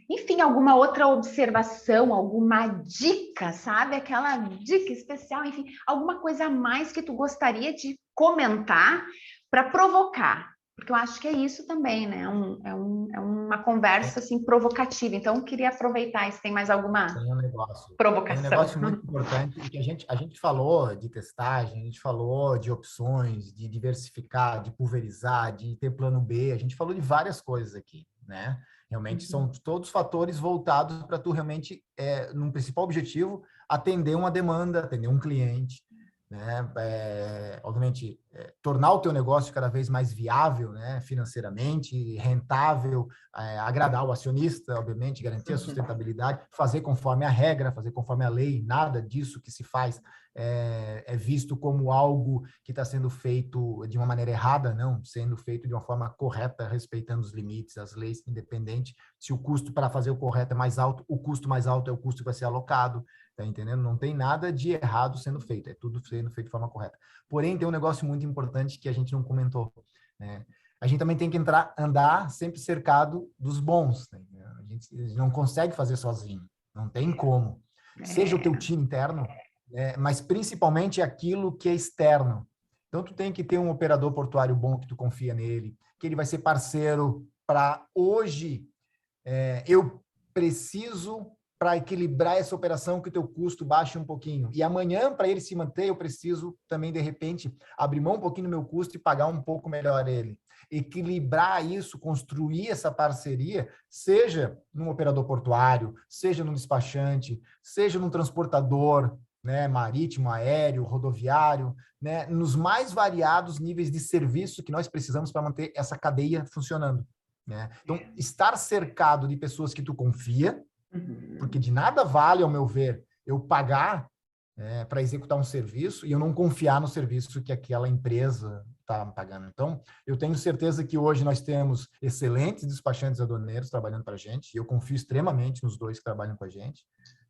A: Enfim, alguma outra observação, alguma dica, sabe? Aquela dica especial, enfim, alguma coisa a mais que tu gostaria de comentar para provocar. Porque eu acho que é isso também, né? É uma conversa, assim, provocativa. Então, eu queria aproveitar se tem mais alguma
B: Tem um
A: provocação.
B: negócio muito importante e que a gente falou de testagem, a gente falou de opções, de diversificar, de pulverizar, de ter plano B, a gente falou de várias coisas aqui, né? Realmente são todos fatores voltados para tu realmente, num principal objetivo, atender uma demanda, atender um cliente, né? Obviamente, tornar o teu negócio cada vez mais viável, né? Financeiramente, rentável, agradar o acionista, obviamente, garantir a sustentabilidade, fazer conforme a regra, fazer conforme a lei, nada disso que se faz é visto como algo que está sendo feito de uma maneira errada, não, sendo feito de uma forma correta, respeitando os limites, as leis, independente. Se o custo para fazer o correto é mais alto, o custo mais alto é o custo que vai ser alocado, tá entendendo? Não tem nada de errado sendo feito, é tudo sendo feito de forma correta. Porém, tem um negócio muito importante que a gente não comentou, né? A gente também tem que andar sempre cercado dos bons, né? A gente não consegue fazer sozinho, não tem como. Seja o teu time interno, mas principalmente aquilo que é externo. Então, tu tem que ter um operador portuário bom que tu confia nele, que ele vai ser parceiro para hoje. Eu preciso, para equilibrar essa operação, que o teu custo baixe um pouquinho. E amanhã, para ele se manter, eu preciso também, de repente, abrir mão um pouquinho do meu custo e pagar um pouco melhor ele. Equilibrar isso, construir essa parceria, seja num operador portuário, seja num despachante, seja num transportador, né, marítimo, aéreo, rodoviário, né, nos mais variados níveis de serviço que nós precisamos para manter essa cadeia funcionando, né? Então, estar cercado de pessoas que tu confia, porque de nada vale, ao meu ver, eu pagar para executar um serviço e eu não confiar no serviço que aquela empresa está pagando. Então, eu tenho certeza que hoje nós temos excelentes despachantes aduaneiros trabalhando para a gente, e eu confio extremamente nos dois que trabalham com a gente,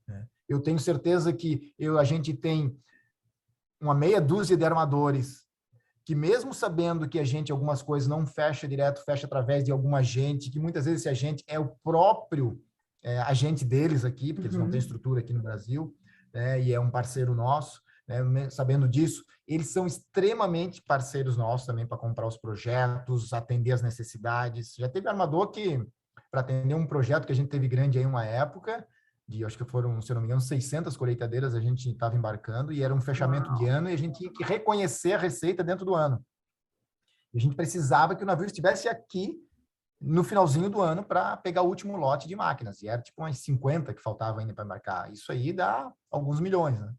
B: né? Eu tenho certeza que a gente tem uma meia dúzia de armadores que, mesmo sabendo que a gente, algumas coisas não fecha direto, fecha através de algum agente, que muitas vezes esse agente é o próprio agente deles aqui, porque eles não têm estrutura aqui no Brasil, né, e é um parceiro nosso, né, sabendo disso, eles são extremamente parceiros nossos também para comprar os projetos, atender as necessidades. Já teve armador que, para atender um projeto que a gente teve grande aí uma época, acho que foram, se eu não me engano, 600 colheitadeiras a gente estava embarcando, e era um fechamento de ano, e a gente tinha que reconhecer a receita dentro do ano. E a gente precisava que o navio estivesse aqui no finalzinho do ano para pegar o último lote de máquinas, e era tipo umas 50 que faltava ainda para embarcar. Isso aí dá alguns milhões, né?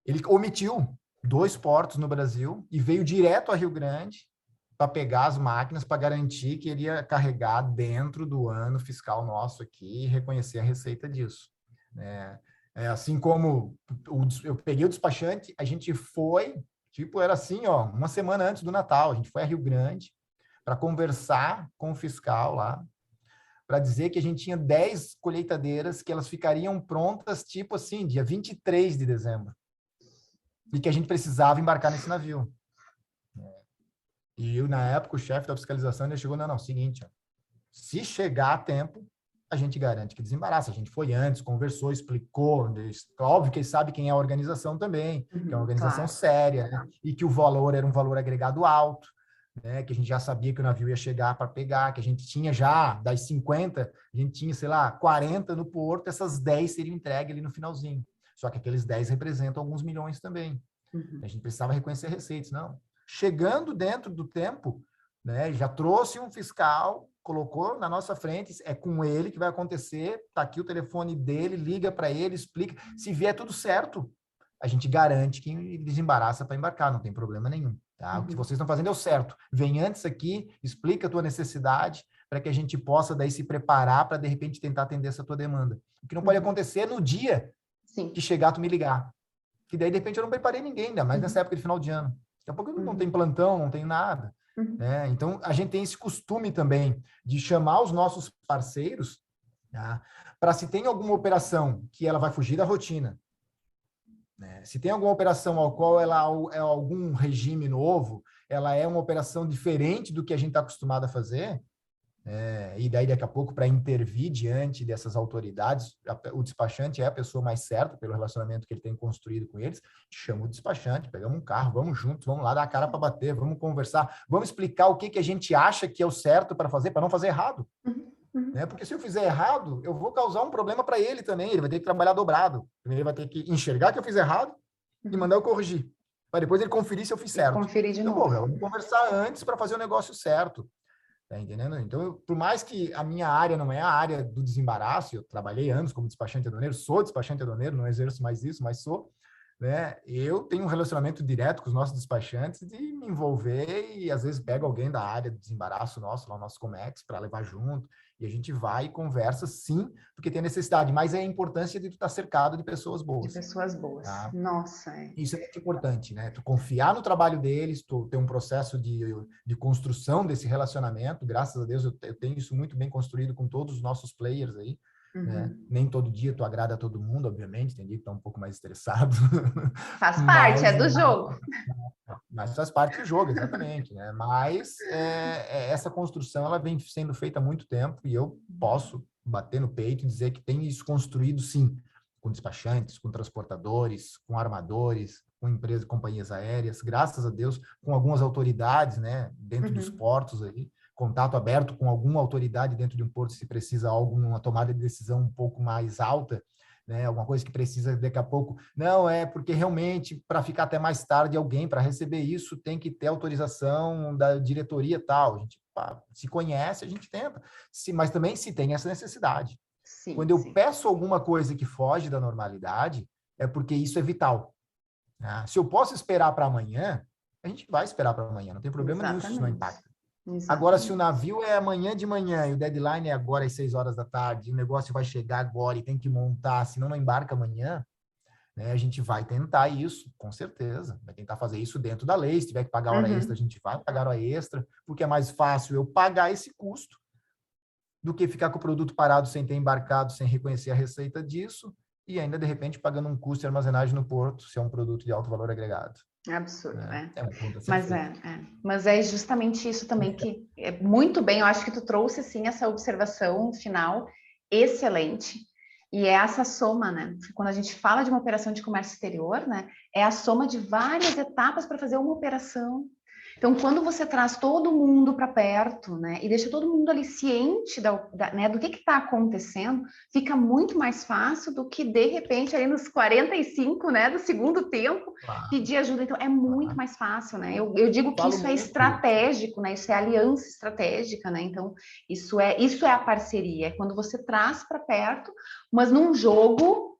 B: Ele omitiu 2 portos no Brasil e veio direto a Rio Grande para pegar as máquinas, para garantir que ele ia carregar dentro do ano fiscal nosso aqui e reconhecer a receita disso, né? Assim como eu peguei o despachante, a gente foi, tipo, era assim, ó, uma semana antes do Natal, a gente foi a Rio Grande para conversar com o fiscal lá, para dizer que a gente tinha 10 colheitadeiras que elas ficariam prontas, tipo assim, dia 23 de dezembro, e que a gente precisava embarcar nesse navio. E eu, na época, o chefe da fiscalização, ele chegou, não, seguinte, ó, se chegar a tempo, a gente garante que desembaraça. A gente foi antes, conversou, explicou, óbvio que ele sabe quem é a organização também, que é uma organização séria, né? E que o valor era um valor agregado alto, né? Que a gente já sabia que o navio ia chegar para pegar, que a gente tinha já, das 50, a gente tinha, sei lá, 40 no porto, essas 10 seriam entregues ali no finalzinho. Só que aqueles 10 representam alguns milhões também. A gente precisava reconhecer receitas, não. Chegando dentro do tempo, né, já trouxe um fiscal, colocou na nossa frente, é com ele que vai acontecer, tá aqui o telefone dele, liga para ele, explica. Se vier tudo certo, a gente garante que desembaraça para embarcar, não tem problema nenhum. Tá? O que vocês estão fazendo é o certo. Vem antes aqui, explica a tua necessidade, para que a gente possa daí se preparar para, de repente, tentar atender essa tua demanda. O que não pode acontecer no dia que chegar, tu me ligar. Que daí, de repente, eu não preparei ninguém, ainda mais nessa época de final de ano. Daqui a pouco não tem plantão, não tem nada. Né? Então, a gente tem esse costume também de chamar os nossos parceiros, tá? Para, se tem alguma operação que ela vai fugir da rotina, né? Se tem alguma operação ao qual ela é algum regime novo, ela é uma operação diferente do que a gente está acostumado a fazer, E daí, daqui a pouco, para intervir diante dessas autoridades, o despachante é a pessoa mais certa, pelo relacionamento que ele tem construído com eles, chama o despachante, pegamos um carro, vamos juntos, vamos lá dar a cara para bater, vamos conversar, vamos explicar o que a gente acha que é o certo para fazer, para não fazer errado. Né? Porque se eu fizer errado, eu vou causar um problema para ele também, ele vai ter que trabalhar dobrado. Ele vai ter que enxergar que eu fiz errado e mandar eu corrigir, para depois ele conferir se eu fiz certo.
A: Conferir de
B: então,
A: novo.
B: Vamos conversar antes para fazer o negócio certo. Tá entendendo? Então, por mais que a minha área não é a área do desembaraço, eu trabalhei anos como despachante aduaneiro, sou despachante aduaneiro, não exerço mais isso, mas sou, né? Eu tenho um relacionamento direto com os nossos despachantes de me envolver e às vezes pego alguém da área do desembaraço nosso, lá o nosso Comex, para levar junto, e a gente vai e conversa, sim, porque tem necessidade, mas é a importância de tu estar cercado de pessoas boas.
A: De pessoas boas.
B: Tá?
A: Nossa.
B: Isso é muito importante, né? Tu confiar no trabalho deles, tu ter um processo de construção desse relacionamento. Graças a Deus, eu tenho isso muito bem construído com todos os nossos players aí. Né? Nem todo dia tu agrada a todo mundo, obviamente. Tem dia que tá um pouco mais estressado.
A: Faz parte, é do jogo.
B: Mas faz parte do jogo, exatamente. Né? Mas essa construção, ela vem sendo feita há muito tempo e eu posso bater no peito e dizer que tem isso construído, sim, com despachantes, com transportadores, com armadores, com empresas, companhias aéreas, graças a Deus, com algumas autoridades, né, dentro dos portos aí, contato aberto com alguma autoridade dentro de um porto se precisa alguma tomada de decisão um pouco mais alta, né, alguma coisa que precisa daqui a pouco, não é porque realmente para ficar até mais tarde alguém para receber isso tem que ter autorização da diretoria tal, a gente se conhece, a gente tenta, mas também se tem essa necessidade. Sim, quando eu peço alguma coisa que foge da normalidade, é porque isso é vital. Né? Se eu posso esperar para amanhã, a gente vai esperar para amanhã, não tem problema nenhum se isso não impacta. Agora, se o navio é amanhã de manhã e o deadline é agora às 6 horas da tarde, o negócio vai chegar agora e tem que montar, senão não embarca amanhã, né, a gente vai tentar isso, com certeza. Vai tentar fazer isso dentro da lei. Se tiver que pagar hora extra, a gente vai pagar hora extra, porque é mais fácil eu pagar esse custo do que ficar com o produto parado sem ter embarcado, sem reconhecer a receita disso, e ainda, de repente, pagando um custo de armazenagem no porto, se é um produto de alto valor agregado.
A: É absurdo,
B: Mas
A: é justamente isso também que é muito bem, eu acho que tu trouxe, assim, essa observação final excelente, e é essa soma, né? Quando a gente fala de uma operação de comércio exterior, né, é a soma de várias etapas para fazer uma operação. Então, quando você traz todo mundo para perto, né, e deixa todo mundo ali ciente né, do que está acontecendo, fica muito mais fácil do que, de repente, ali nos 45, né, do segundo tempo, pedir ajuda. Então, é muito mais fácil, né? Eu digo que isso é estratégico, né? Isso é aliança estratégica, né? Então, isso é a parceria, é quando você traz para perto, mas num jogo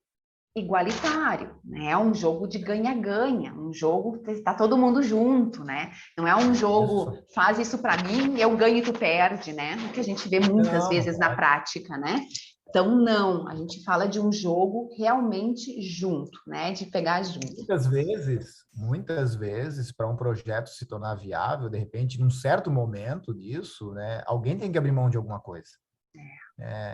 A: igualitário, né? É um jogo de ganha-ganha, um jogo que está todo mundo junto, né? Não é um jogo, faz isso para mim, eu ganho e tu perde, né? O que a gente vê muitas vezes na prática, né? Então, não, a gente fala de um jogo realmente junto, né? De pegar junto.
B: Muitas vezes, para um projeto se tornar viável, de repente, num certo momento disso, né? Alguém tem que abrir mão de alguma coisa.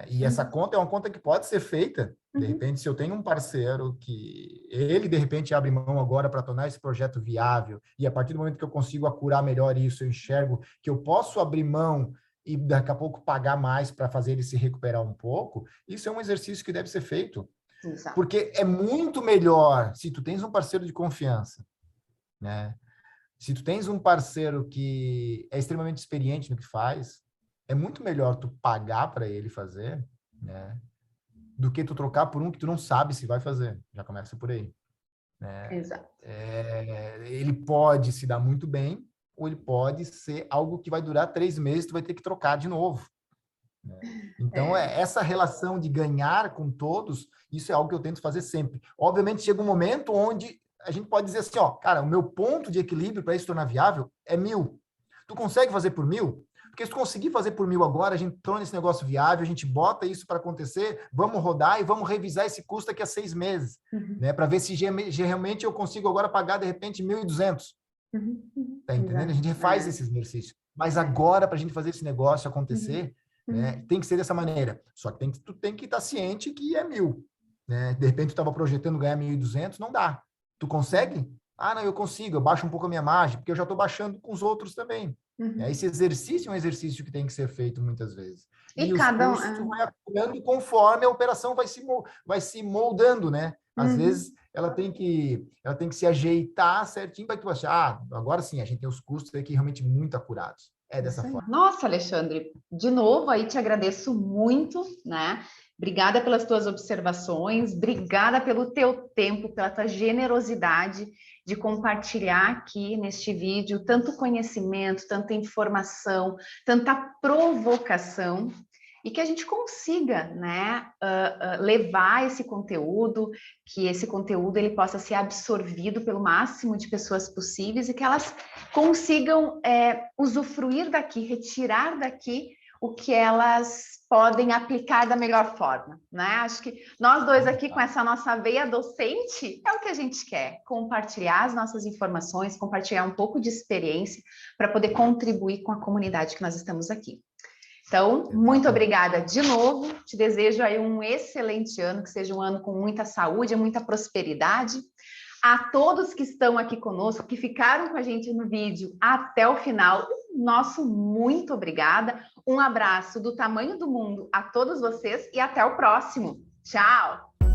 B: E essa conta é uma conta que pode ser feita. De repente, se eu tenho um parceiro que ele, de repente, abre mão agora para tornar esse projeto viável, e a partir do momento que eu consigo acurar melhor isso, eu enxergo que eu posso abrir mão e daqui a pouco pagar mais para fazer ele se recuperar um pouco, isso é um exercício que deve ser feito. Exato. Porque é muito melhor se tu tens um parceiro de confiança, né? Se tu tens um parceiro que é extremamente experiente no que faz, é muito melhor tu pagar para ele fazer, né, do que tu trocar por um que tu não sabe se vai fazer. Já começa por aí. Né?
A: Exato.
B: Ele pode se dar muito bem, ou ele pode ser algo que vai durar 3 meses, tu vai ter que trocar de novo. Né? Então, essa relação de ganhar com todos, isso é algo que eu tento fazer sempre. Obviamente, chega um momento onde a gente pode dizer assim, ó, cara, o meu ponto de equilíbrio para isso tornar viável é 1.000. Tu consegue fazer por 1.000? Porque se tu conseguir fazer por 1.000 agora, a gente torna esse negócio viável, a gente bota isso para acontecer, vamos rodar e vamos revisar esse custo daqui a 6 meses, né? Para ver se realmente eu consigo agora pagar, de repente, 1.200. Tá entendendo? A gente refaz esse exercício. Mas agora, para a gente fazer esse negócio acontecer, né, tem que ser dessa maneira. Só que tu tem que estar ciente que é 1.000. Né? De repente, tu estava projetando ganhar 1.200, não dá. Tu consegue Ah, não, eu consigo, eu baixo um pouco a minha margem, porque eu já estou baixando com os outros também. Esse exercício é um exercício que tem que ser feito muitas vezes.
A: E
B: E os
A: cada
B: custos vai apurando conforme a operação vai se moldando, né? Às vezes ela tem que se ajeitar certinho para que você, agora sim, a gente tem os custos aqui realmente muito apurados. É dessa forma.
A: Nossa, Alexandre, de novo aí te agradeço muito, né? Obrigada pelas tuas observações, obrigada pelo teu tempo, pela tua generosidade de compartilhar aqui neste vídeo tanto conhecimento, tanta informação, tanta provocação, e que a gente consiga, né, levar esse conteúdo, que esse conteúdo ele possa ser absorvido pelo máximo de pessoas possíveis e que elas consigam usufruir daqui, retirar daqui o que elas podem aplicar da melhor forma, né? Acho que nós dois aqui com essa nossa veia docente é o que a gente quer, compartilhar as nossas informações, compartilhar um pouco de experiência para poder contribuir com a comunidade que nós estamos aqui. Então, muito obrigada de novo, te desejo aí um excelente ano, que seja um ano com muita saúde, muita prosperidade. A todos que estão aqui conosco, que ficaram com a gente no vídeo até o final, nosso muito obrigada. Um abraço do tamanho do mundo a todos vocês e até o próximo. Tchau!